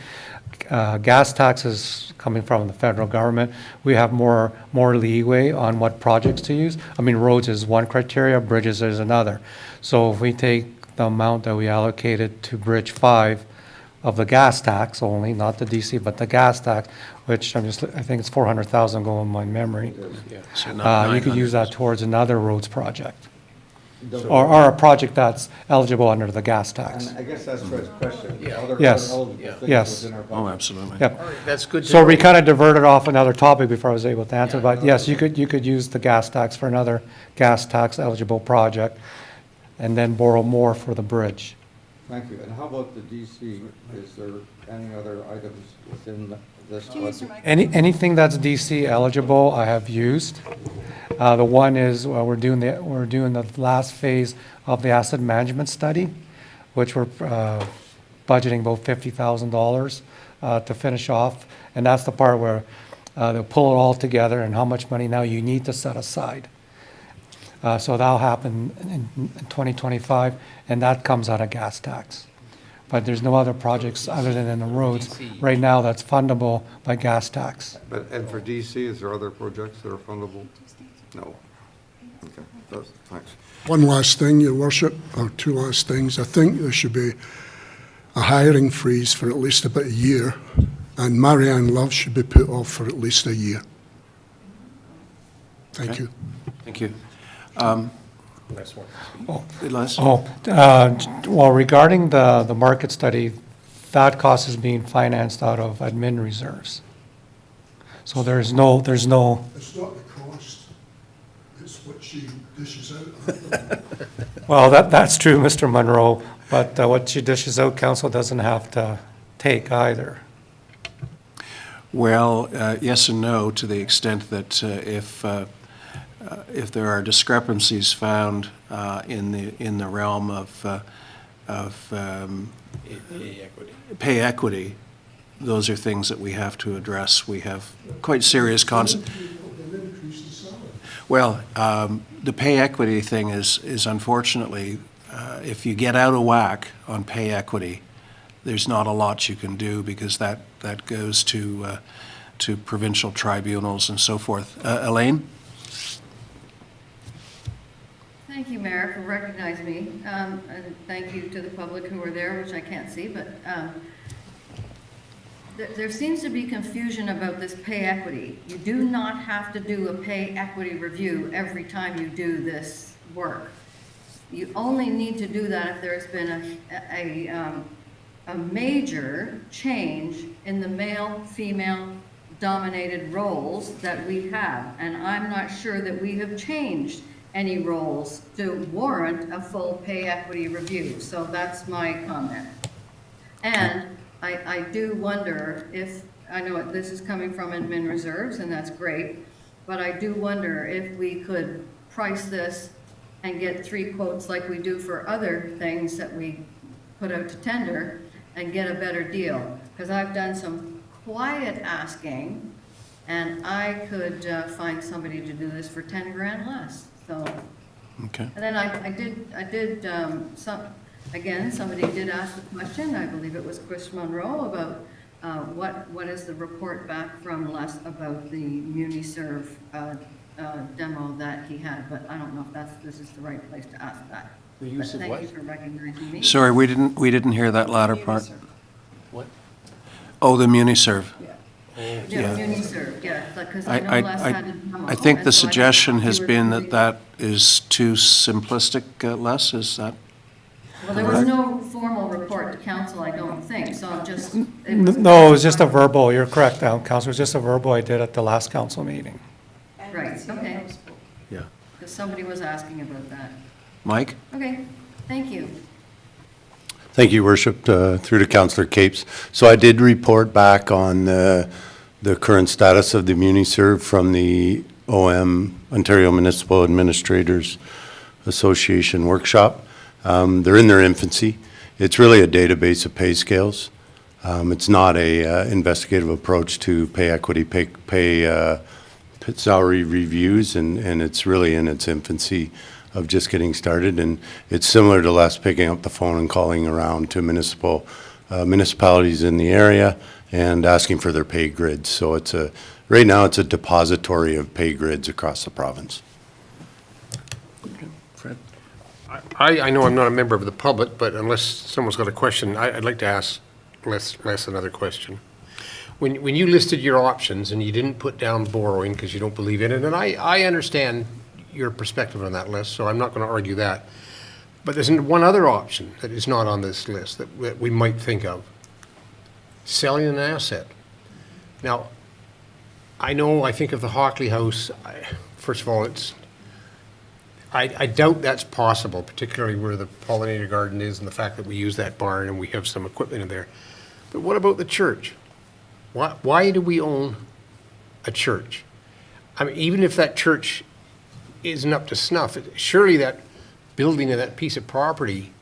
Gas taxes coming from the federal government, we have more leeway on what projects to use. I mean, roads is one criteria, bridges is another. So if we take the amount that we allocated to Bridge 5 of the gas tax only, not the DC, but the gas tax, which I think it's 400,000 going in my memory. So not You could 900. use that towards another roads project, or a project that's eligible under the gas tax. I guess that's Fred's question. Yes, yes. Oh, absolutely. Yep. All right, that's good to So know. we kind of diverted off another topic before I was able to answer, but yes, you could use the gas tax for another gas tax eligible project, and then borrow more for the bridge. Thank you. And how about the DC? Is there any other items within this budget? Anything that's DC eligible, I have used. The one is, we're doing the last phase of the asset management study, which we're budgeting about $50,000 to finish off. And that's the part where they'll pull it all together and how much money now you need to set aside. So that'll happen in 2025, and that comes out of gas tax. But there's no other projects other than in the roads right now that's fundable by gas tax. And for DC, is there other projects that are fundable? No. Okay, thanks. One last thing, Your Worship, or two last things. I think there should be a hiring freeze for at least about a year, and Marianne Love should be put off for at least a year. Thank Okay. you. Thank you. Last one. Les? Well, regarding the market study, that cost is being financed out of admin reserves. So there's no, It's not the cost, it's what she dishes out. well, that's true, Mr. Monroe, but what she dishes out, council doesn't have to take either. Well, yes and no, to the extent that if there are discrepancies found in the realm of pay equity, those are things that we have to address. We have quite serious Well, the pay equity thing is unfortunately, if you get out of whack on pay equity, there's not a lot you can do, because that goes to provincial tribunals and so forth. Elaine? Thank you, Mayor, for recognizing me. And thank you to the public who were there, which I can't see, but there seems to be confusion about this pay equity. You do not have to do a pay equity review every time you do this work. You only need to do that if there's been a major change in the male-female dominated roles that we have. And I'm not sure that we have changed any roles to warrant a full pay equity review. So that's my comment. And I do wonder if, I know this is coming from admin reserves, and that's great, but I do wonder if we could price this and get 3 quotes like we do for other things that we put out to tender, and get a better deal. Because I've done some quiet asking, and I could find somebody to do this for 10 grand less, so. Okay. And then again, somebody did ask the question, I believe it was Chris Monroe, about what is the report back from Les about the MuniServ demo that he had, but I don't know if this is the right place to ask that. The use of what? Thank you for recognizing me. Sorry, we didn't hear that latter part. What? Oh, the MuniServ. Yeah, MuniServ, yeah, because I know Les had a demo. I think the and so I suggestion thought has you were been gonna that is too simplistic, Les, is that? Well, there was no formal report to council, I don't think, so I'm just. It was- No, it was just a verbal, you're correct, Councillor, it was just a verbal I did at the last council meeting. Right, okay, Yeah. because somebody was asking about that. Mike? Okay, thank you. Thank you, Worship, through to Councillor Capes. So I did report back on the current status of the MuniServ from the Ontario Municipal Administrators Association workshop. They're in their infancy. It's really a database of pay scales. It's not a investigative approach to pay equity, pay salary reviews, and it's really in its infancy of just getting started. And it's similar to Les picking up the phone and calling around to municipalities in the area and asking for their pay grids. So right now it's a depository of pay grids across the province. Fred? I know I'm not a member of the public, but unless someone's got a question, I'd like to ask Les another question. When you listed your options and you didn't put down borrowing because you don't believe in it, and I understand your perspective on that list, so I'm not going to argue that. But there's one other option that is not on this list that we might think of. Selling an asset. Now, I think of the Hockley House, first of all, I doubt that's possible, particularly where the pollinator garden is and the fact that we use that barn and we have some equipment in there. But what about the church? Why do we own a church? I mean, even if that church isn't up to snuff, surely that building and that piece of property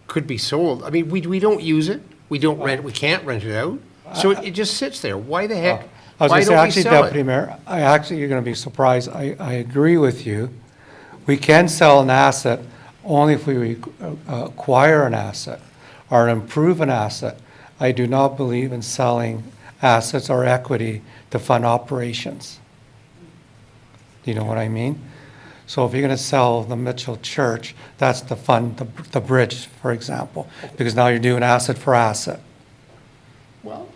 could be sold. I mean, we don't use it, we don't rent it, we can't rent it out, so it just sits there. Why the heck? I was Why going to say, don't we actually, sell Deputy it? Mayor, you're going to be surprised, I agree with you. We can sell an asset only if we acquire an asset or improve an asset. I do not believe in selling assets or equity to fund operations. Do you know what I mean? So if you're going to sell the Mitchell Church, that's to fund the bridge, for example, because now you're doing asset for asset. Well,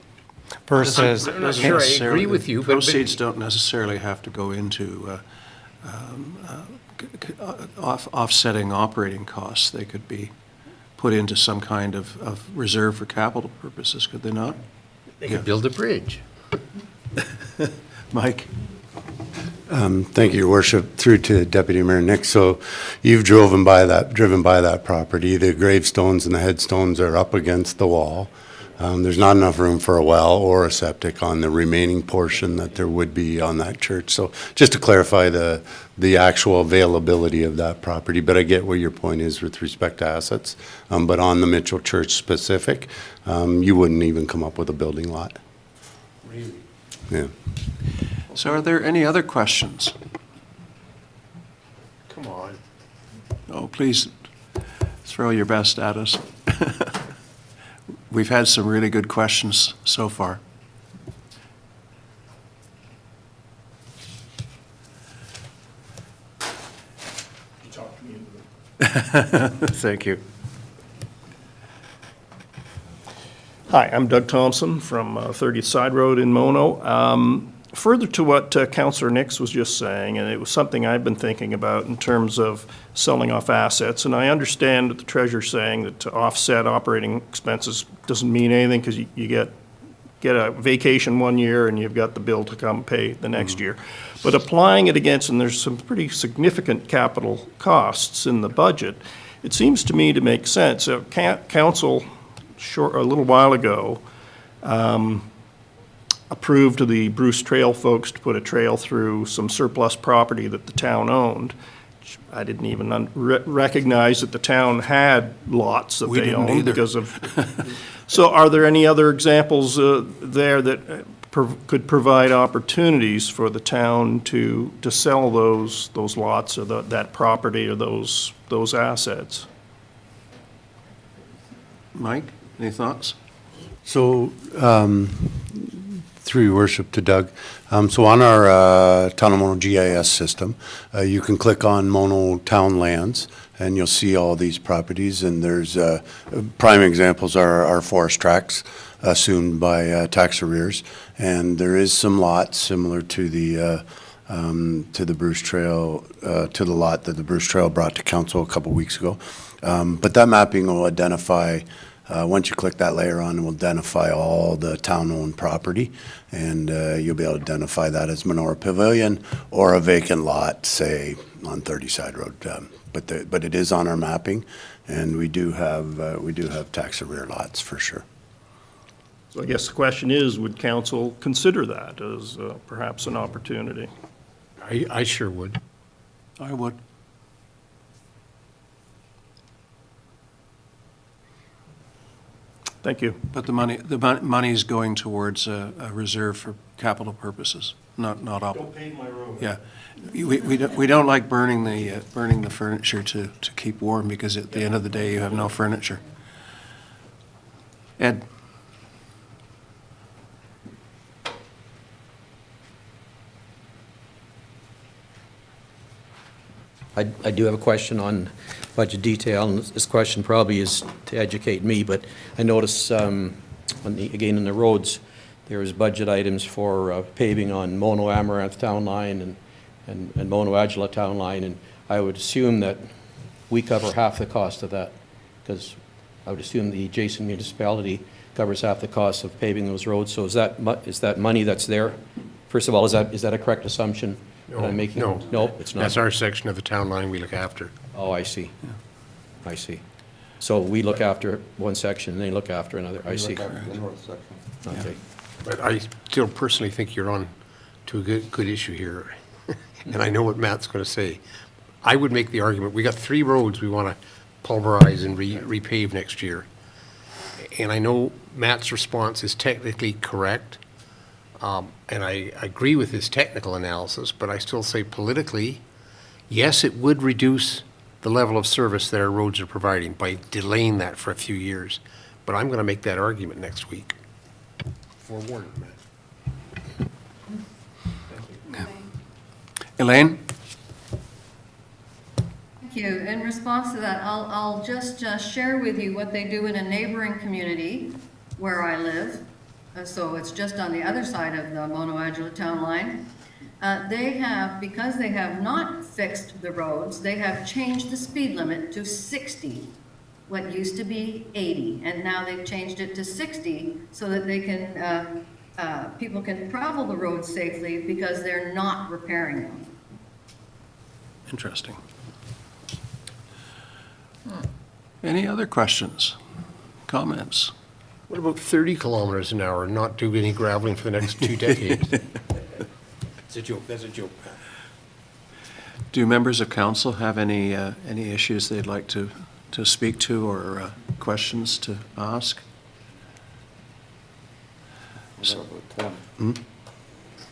Versus. I'm not sure I agree with you, but. Proceeds don't necessarily have to go into offsetting operating costs. They could be put into some kind of reserve for capital purposes, could they not? They could build a bridge. Mike? Thank you, Your Worship, through to Deputy Mayor Nick. So you've driven by that property. The gravestones and the headstones are up against the wall. There's not enough room for a well or a septic on the remaining portion that there would be on that church. So just to clarify the actual availability of that property, but I get what your point is with respect to assets. But on the Mitchell Church specific, you wouldn't even come up with a building lot. Really? Yeah. So are there any other questions? Come on. Oh, please throw your best at us. We've had some really good questions so far. Thank you. Hi, I'm Doug Thompson from 30th Side Road in Mono. Further to what Councillor Nix was just saying, and it was something I've been thinking about in terms of selling off assets, and I understand that the Treasurer's saying that to offset operating expenses doesn't mean anything because you get a vacation one year and you've got the bill to come pay the next year. But applying it against, and there's some pretty significant capital costs in the budget, it seems to me to make sense. Council, a little while ago, approved the Bruce Trail folks to put a trail through some surplus property that the town owned, I didn't even recognize that the town had lots that We they didn't owned either. because of. So are there any other examples there that could provide opportunities for the town to sell those lots or that property or those assets? Mike, any thoughts? So, through your worship to Doug, so on our Town of Mono GIS system, you can click on Mono Town Lands, and you'll see all these properties, and there's, prime examples are our forest tracts assumed by tax arrears, and there is some lots similar to the Bruce Trail, to the lot that the Bruce Trail brought to council a couple weeks ago. But that mapping will identify, once you click that layer on, it will identify all the town-owned property, and you'll be able to identify that as Menorah Pavilion or a vacant lot, say, on 30 Side Road. But it is on our mapping, and we do have tax arrear lots for sure. So I guess the question is, would council consider that as perhaps an opportunity? I sure would. I would. Thank you. But the money is going towards a reserve for capital purposes, not Don't paint my room. Yeah. We don't like burning the furniture to keep warm, because at the end of the day, you have no furniture. Ed? I do have a question on budget detail, and this question probably is to educate me, but I notice, again, in the roads, there is budget items for paving on Mono Amaranth Town Line and Mono Agila Town Line, and I would assume that we cover half the cost of that, because I would assume the adjacent municipality covers half the cost of paving those roads. So is that money that's there? First of all, is that a correct assumption that I'm making? No. No, it's not. That's our section of the town line we look after. Oh, I see. I see. So we look after one section, and they look after another. I see. The north section. Okay. But I still personally think you're on to a good issue here. And I know what Matt's going to say. I would make the argument, we got 3 roads we want to pulverize and repave next year. And I know Matt's response is technically correct, and I agree with his technical analysis, but I still say politically, yes, it would reduce the level of service that our roads are providing by delaying that for a few years. But I'm going to make that argument next week. Forewarned, Matt. Elaine? Thank you. In response to that, I'll just share with you what they do in a neighboring community where I live. So it's just on the other side of the Mono Agila Town Line. They have, because they have not fixed the roads, they have changed the speed limit to 60, what used to be 80, and now they've changed it to 60 so that they can, people can travel the roads safely because they're not repairing them. Interesting. Any other questions, comments? What about 30 kilometers an hour and not do any graveling for the next 2 decades? It's a joke, that's a joke. Do members of council have any issues they'd like to speak to, or questions to ask? I've got about 10.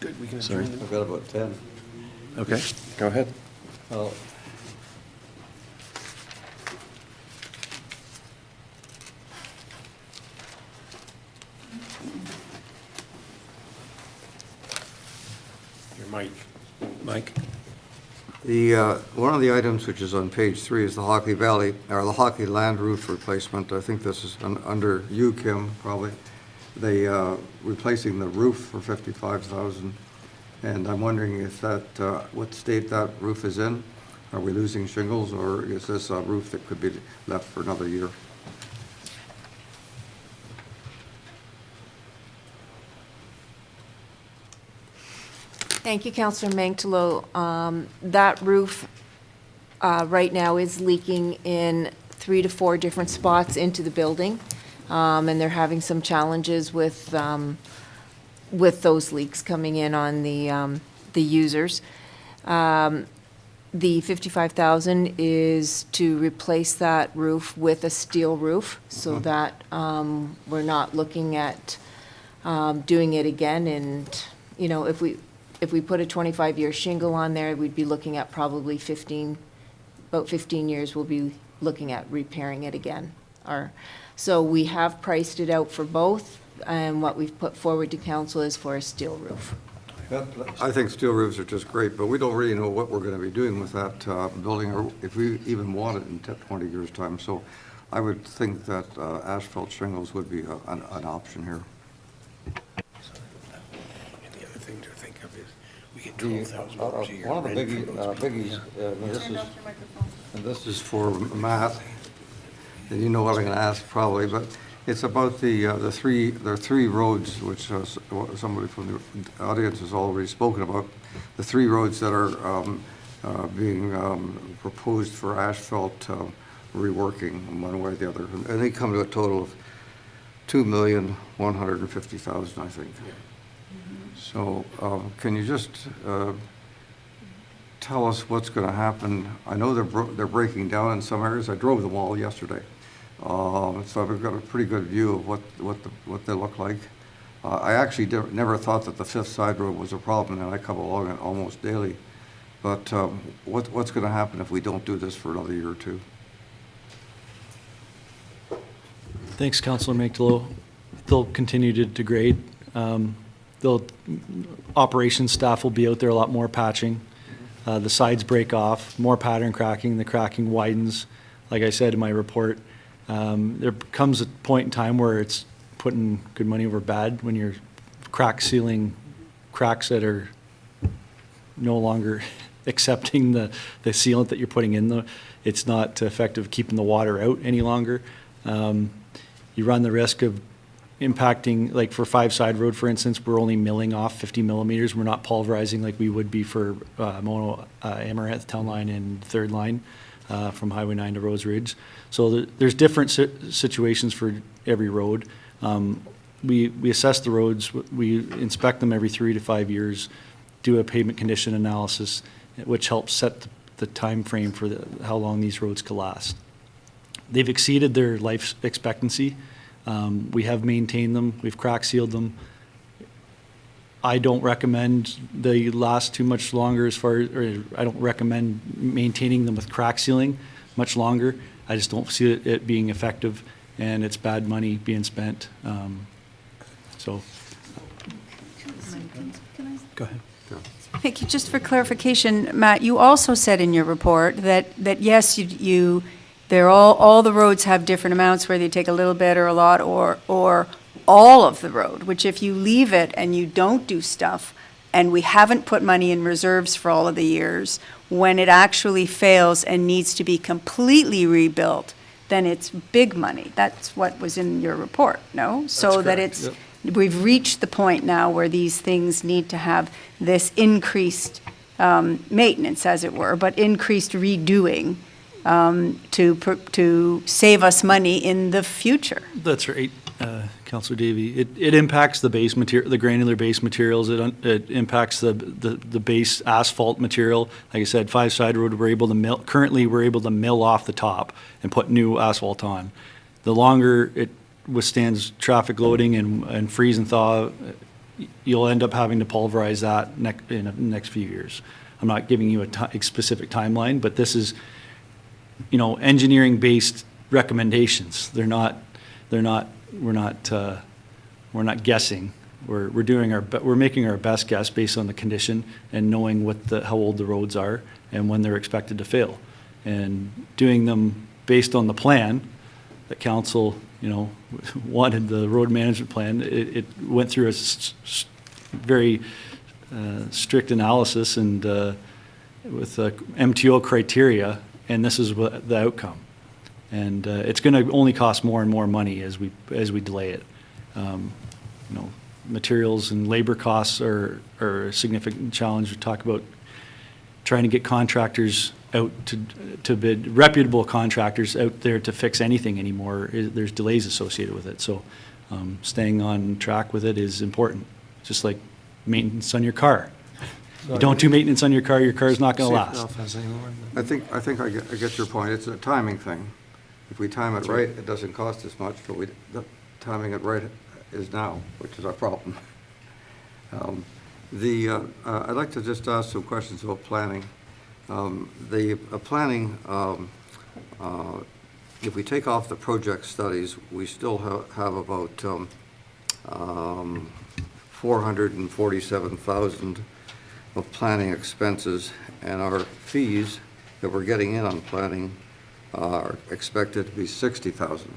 Good, we can Sorry. I've got about 10. Okay, go ahead. Well, Your mic. Mike? one of the items which is on page 3 is the Hockley Valley, or the Hockley Land Roof Replacement. I think this is under you, Kim, probably. They, replacing the roof for $55,000. And I'm wondering if that, what state that roof is in? Are we losing shingles, or is this a roof that could be left for another year? Thank you, Councillor Mangtalo. That roof right now is leaking in 3 to 4 different spots into the building, and they're having some challenges with those leaks coming in on the users. The 55,000 is to replace that roof with a steel roof, so that we're not looking at doing it again. And, you know, if we put a 25-year shingle on there, we'd be looking at probably about 15 years, we'll be looking at repairing it again. So we have priced it out for both, and what we've put forward to council is for a steel roof. I think steel roofs are just great, but we don't really know what we're going to be doing with that building, or if we even want it in 20 years' time. So I would think that asphalt shingles would be an option here. And the other thing to think of is, we get $12,000 a year. One of the biggies, and this is for Matt, and you know what I'm going to ask probably, but it's about the three roads, which somebody from the audience has already spoken about, the three roads that are being proposed for asphalt reworking one way or the other. And they come to a total of $2,150,000, I think. So can you just tell us what's going to happen? I know they're breaking down in some areas. I drove them all yesterday. So I've got a pretty good view of what they look like. I actually never thought that the Fifth Side Road was a problem, and I come along it almost daily. But what's going to happen if we don't do this for another year or two? Thanks, Councillor Mictolo. They'll continue to degrade. Operations staff will be out there a lot more patching. The sides break off, more pattern cracking, the cracking widens. Like I said in my report, there comes a point in time where it's putting good money over bad when you're crack sealing cracks that are no longer accepting the sealant that you're putting in. It's not effective keeping the water out any longer. You run the risk of impacting, like for Five Side Road, for instance, we're only milling off 50 millimeters. We're not pulverizing like we would be for Mono Amaranth Town Line and Third Line from Highway 9 to Rose Ridge. So there's different situations for every road. We assess the roads, we inspect them every 3 to 5 years, do a pavement condition analysis, which helps set the time frame for how long these roads could last. They've exceeded their life expectancy. We have maintained them, we've crack sealed them. I don't recommend they last too much longer or I don't recommend maintaining them with crack sealing much longer. I just don't see it being effective, and it's bad money being spent. So. Go ahead. Thank you. Just for clarification, Matt, you also said in your report that yes, all the roads have different amounts where they take a little bit or a lot or all of the road, which if you leave it and you don't do stuff, and we haven't put money in reserves for all of the years, when it actually fails and needs to be completely rebuilt, then it's big money. That's what was in your report, no? So that it's, we've reached the point now where these things need to have this increased maintenance, as it were, but increased redoing to save us money in the future. That's right, Councillor Davey. It impacts the base material, the granular base materials. It impacts the base asphalt material. Like I said, Five Side Road, currently we're able to mill off the top and put new asphalt on. The longer it withstands traffic loading and freeze and thaw, you'll end up having to pulverize that in the next few years. I'm not giving you a specific timeline, but this is, engineering-based recommendations. We're not guessing. We're making our best guess based on the condition and knowing how old the roads are and when they're expected to fail, and doing them based on the plan that council, wanted. The road management plan. It went through a very strict analysis and with MTO criteria, and this is the outcome. And it's going to only cost more and more money as we delay it. Materials and labor costs are a significant challenge. We talk about trying to get contractors out to bid, reputable contractors out there to fix anything anymore. There's delays associated with it. So staying on track with it is important, just like maintenance on your car. You don't do maintenance on your car's not going to last. I think I get your point. It's a timing thing. If we time it right, it doesn't cost as much, but timing it right is now, which is our problem. I'd like to just ask some questions about planning. Planning, if we take off the project studies, we still have about 447,000 of planning expenses, and our fees that we're getting in on planning are expected to be 60,000.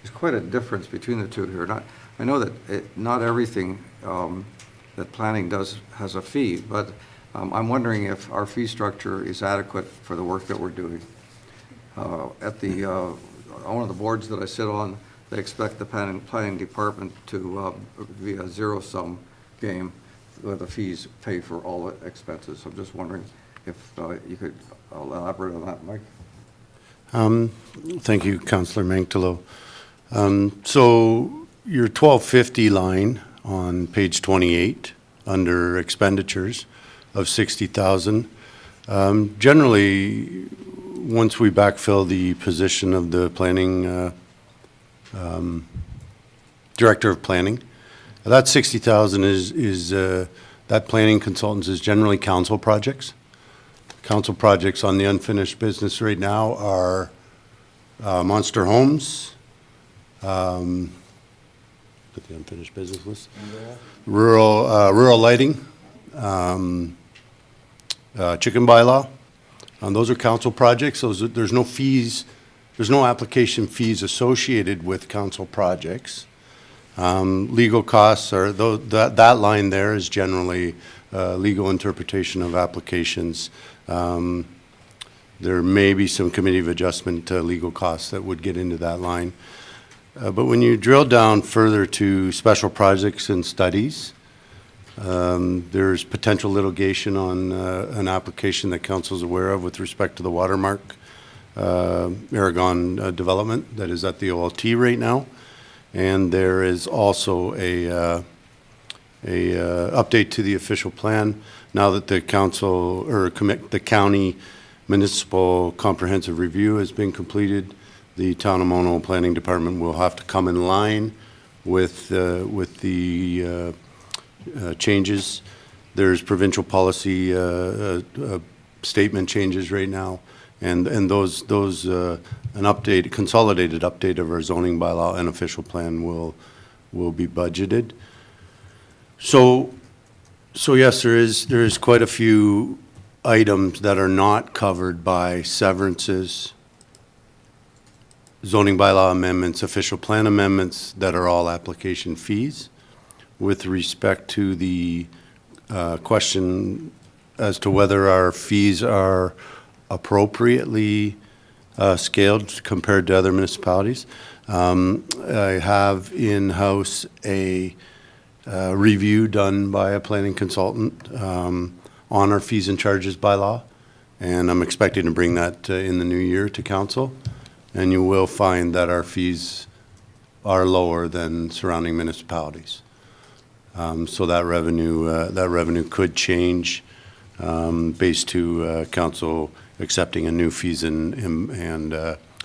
There's quite a difference between the two here. I know that not everything that planning does has a fee, but I'm wondering if our fee structure is adequate for the work that we're doing. At one of the boards that I sit on, they expect the planning department to be a zero-sum game where the fees pay for all the expenses. I'm just wondering if you could elaborate on that, Mike. Thank you, Councillor Mengtelo. So your 1250 line on page 28 under expenditures of 60,000, generally, once we backfill the position of the planning director of planning, that 60,000 is that planning consultants is generally council projects. Council projects on the unfinished business right now are Monster Homes, put the unfinished business list, rural lighting, chicken bylaw. Those are council projects. There's no fees, there's no application fees associated with council projects. Legal costs are, that line there is generally legal interpretation of applications. There may be some committee of adjustment legal costs that would get into that line. But when you drill down further to special projects and studies, there's potential litigation on an application that council is aware of with respect to the Watermark Aragon development that is at the OLT right now. And there is also a update to the official plan now that the council or the county municipal comprehensive review has been completed. The Town of Mono Planning Department will have to come in line with the changes. There's provincial policy statement changes right now, and those an update, consolidated update of our zoning bylaw and official plan will be budgeted. So yes, there is quite a few items that are not covered by severances, zoning bylaw amendments, official plan amendments that are all application fees. With respect to the question as to whether our fees are appropriately scaled compared to other municipalities, I have in-house a review done by a planning consultant on our fees and charges bylaw, and I'm expecting to bring that in the new year to council, and you will find that our fees are lower than surrounding municipalities. So that revenue could change based to council accepting a new fees and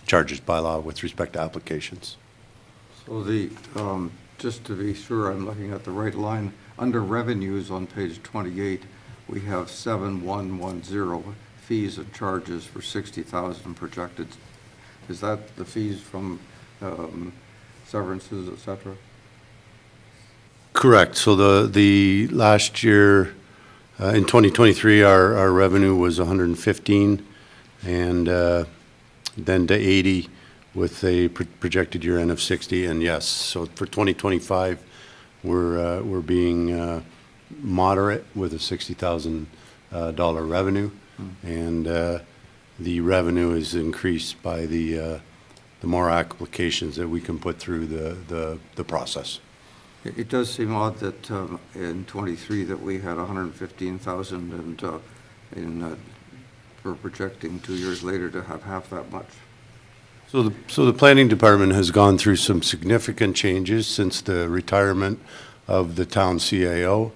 charges bylaw with respect to applications. So just to be sure I'm looking at the right line, under revenues on page 28, we have 7110 fees and charges for 60,000 projected. Is that the fees from severances, et cetera? Correct. So the last year, in 2023, our revenue was 115, and then to 80 with a projected year end of 60. And yes, so for 2025, we're being moderate with a $60,000 revenue, and the revenue is increased by the more applications that we can put through the process. It does seem odd that in 23 that we had 115,000 and we're projecting 2 years later to have half that much. So the planning department has gone through some significant changes since the retirement of the town CAO.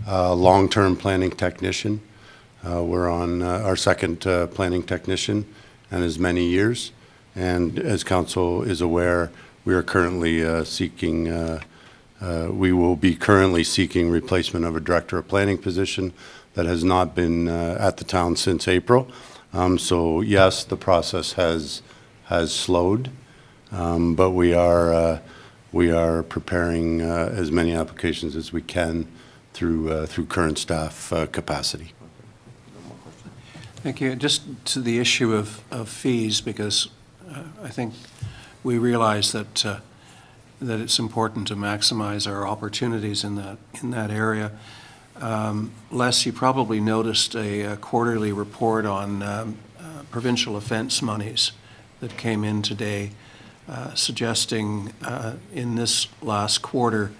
long-term planning technician. We're on our second planning technician in as many years. And as council is aware, we are currently we will be currently seeking replacement of a director of planning position that has not been at the town since April. So yes, the process has slowed, but we are preparing as many applications as we can through current staff capacity. Thank you. Just to the issue of fees, because I think we realize that that it's important to maximize our opportunities in that area. Les, you probably noticed a quarterly report on provincial offense monies that came in today, suggesting in this last quarter,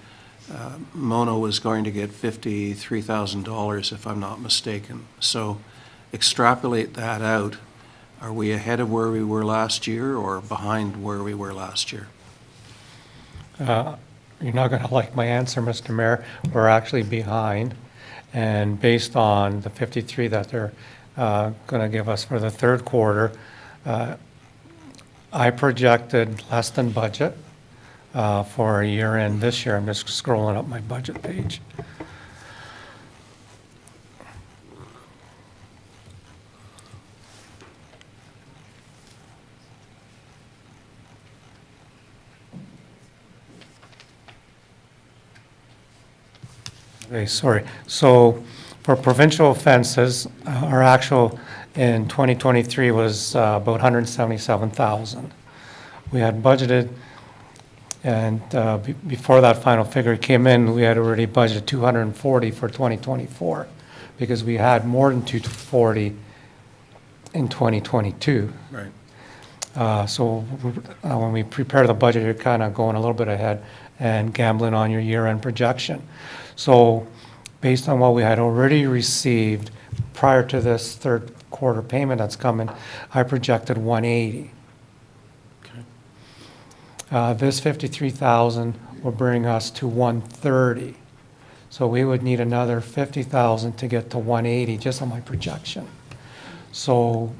Mono was going to get $53,000, if I'm not mistaken. So extrapolate that out. Are we ahead of where we were last year or behind where we were last year? You're not going to like my answer, Mr. Mayor. We're actually behind. And based on the 53 that they're going to give us for the third quarter, I projected less than budget for a year end this year. I'm just scrolling up my budget page. Okay, sorry. So for provincial offenses, our actual in 2023 was about 177,000. We had budgeted, and before that final figure came in, we had already budgeted 240 for 2024 because we had more than 240 in 2022. Right. So when we prepare the budget, you're kind of going a little bit ahead and gambling on your year-end projection. So based on what we had already received prior to this third quarter payment that's coming, I projected 180. Okay. This 53,000 will bring us to 130. So we would need another 50,000 to get to 180 just on my projection. So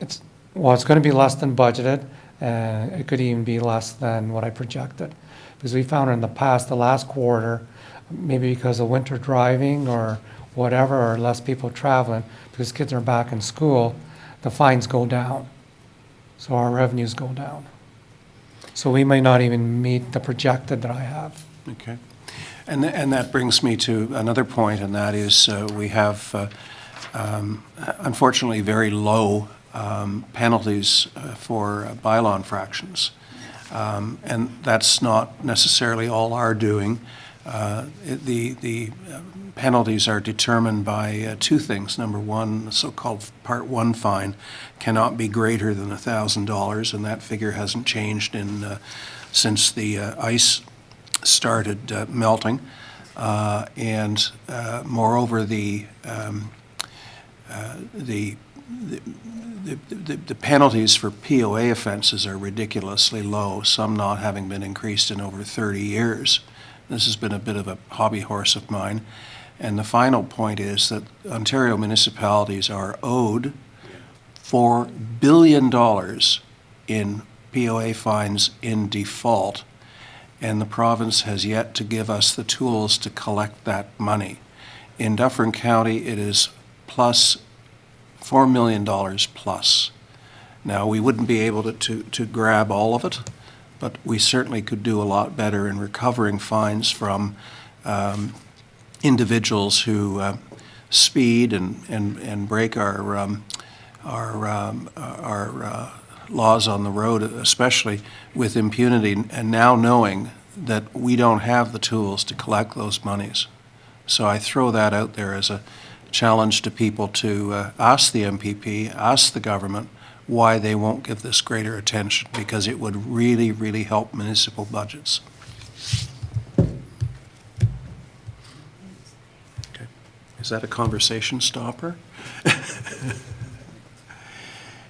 it's going to be less than budgeted, and it could even be less than what I projected. Because we found in the past, the last quarter, maybe because of winter driving or whatever, or less people traveling, because kids are back in school, the fines go down. So our revenues go down. So we may not even meet the projected that I have. Okay. And that brings me to another point, and that is we have, unfortunately, very low penalties for bylaw infractions. And that's not necessarily all our doing. The penalties are determined by two things. Number one, the so-called Part 1 fine cannot be greater than $1,000, and that figure hasn't changed since the ice started melting. And moreover, the penalties for POA offenses are ridiculously low, some not having been increased in over 30 years. This has been a bit of a hobby horse of mine. And the final point is that Ontario municipalities are owed $4 billion in POA fines in default, and the province has yet to give us the tools to collect that money. In Dufferin County, it is plus $4 million plus. Now, we wouldn't be able to grab all of it, but we certainly could do a lot better in recovering fines from individuals who speed and break our laws on the road, especially with impunity, and now knowing that we don't have the tools to collect those monies. So I throw that out there as a challenge to people to ask the MPP, ask the government why they won't give this greater attention, because it would really, really help municipal budgets. Okay. Is that a conversation stopper?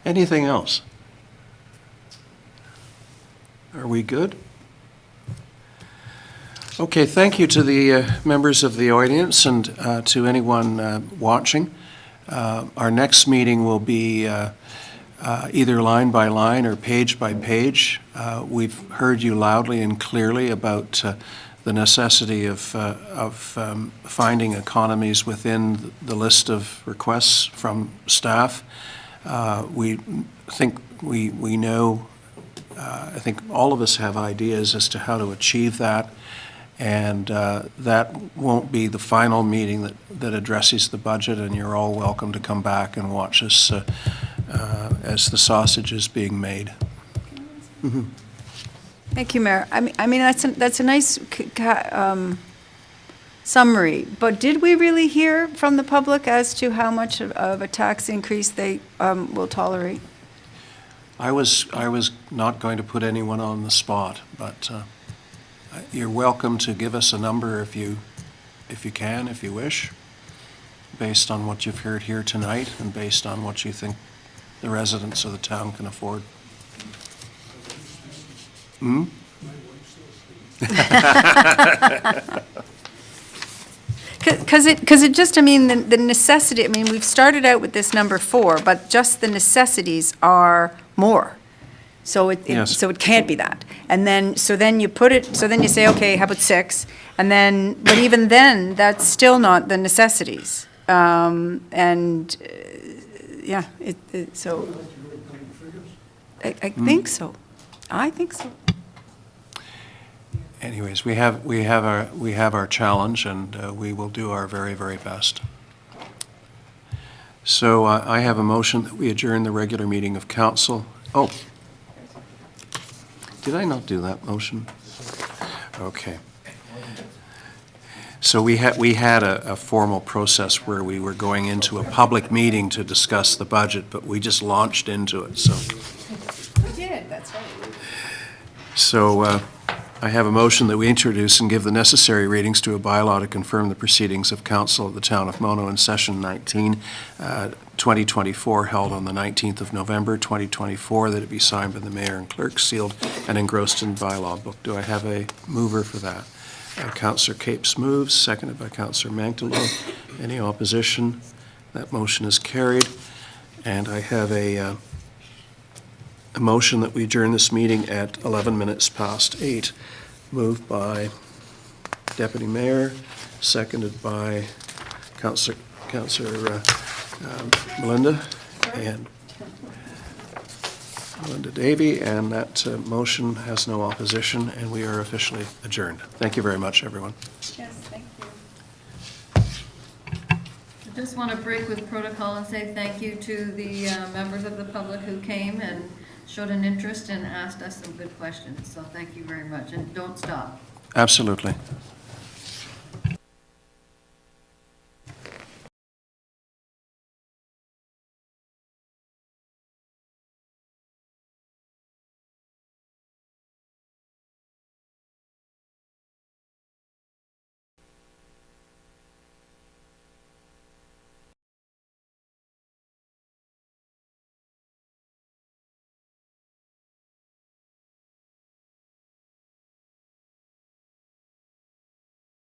Anything else? Are we good? Okay, thank you to the members of the audience and to anyone watching. Our next meeting will be either line by line or page by page. We've heard you loudly and clearly about the necessity of finding economies within the list of requests from staff. We think we know, I think all of us have ideas as to how to achieve that. And that won't be the final meeting that addresses the budget, and you're all welcome to come back and watch us as the sausage is being made. Mm-hmm. Thank you, Mayor. I mean that's a nice summary, but did we really hear from the public as to how much of a tax increase they will tolerate? I was not going to put anyone on the spot, but you're welcome to give us a number if you can, if you wish, based on what you've heard here tonight and based on what you think the residents of the town can afford. Hmm? Because it just, I mean, the necessity, I mean, we've started out with this number 4, but just the necessities are more. So Yes. so it can't be that. And then, so then you put it, so then you say, okay, how about 6? And then, but even then, that's still not the necessities. Yeah, so, I think so. I think so. Anyways, we have our challenge, and we will do our very, very best. So I have a motion that we adjourn the regular meeting of council. Oh. Did I not do that motion? Okay. So we had a formal process where we were going into a public meeting to discuss the budget, but we just launched into it, so. We did, that's right. So I have a motion that we introduce and give the necessary readings to a bylaw to confirm the proceedings of council of the town of Mono in session 19, 2024, held on the 19th of November, 2024, that it be signed by the mayor and clerk, sealed and engrossed in bylaw book. Do I have a mover for that? Councillor Capes moves, seconded by Councillor Mangtalo. Any opposition? That motion is carried. And I have a motion that we adjourn this meeting at 11 minutes past 8, moved by Deputy Mayor, seconded by Councillor Melinda and Melinda Davey, and that motion has no opposition, and we are officially adjourned. Thank you very much, everyone. Yes, thank you. I just want to break with protocol and say thank you to the members of the public who came and showed an interest and asked us some good questions. So thank you very much, and don't stop. Absolutely.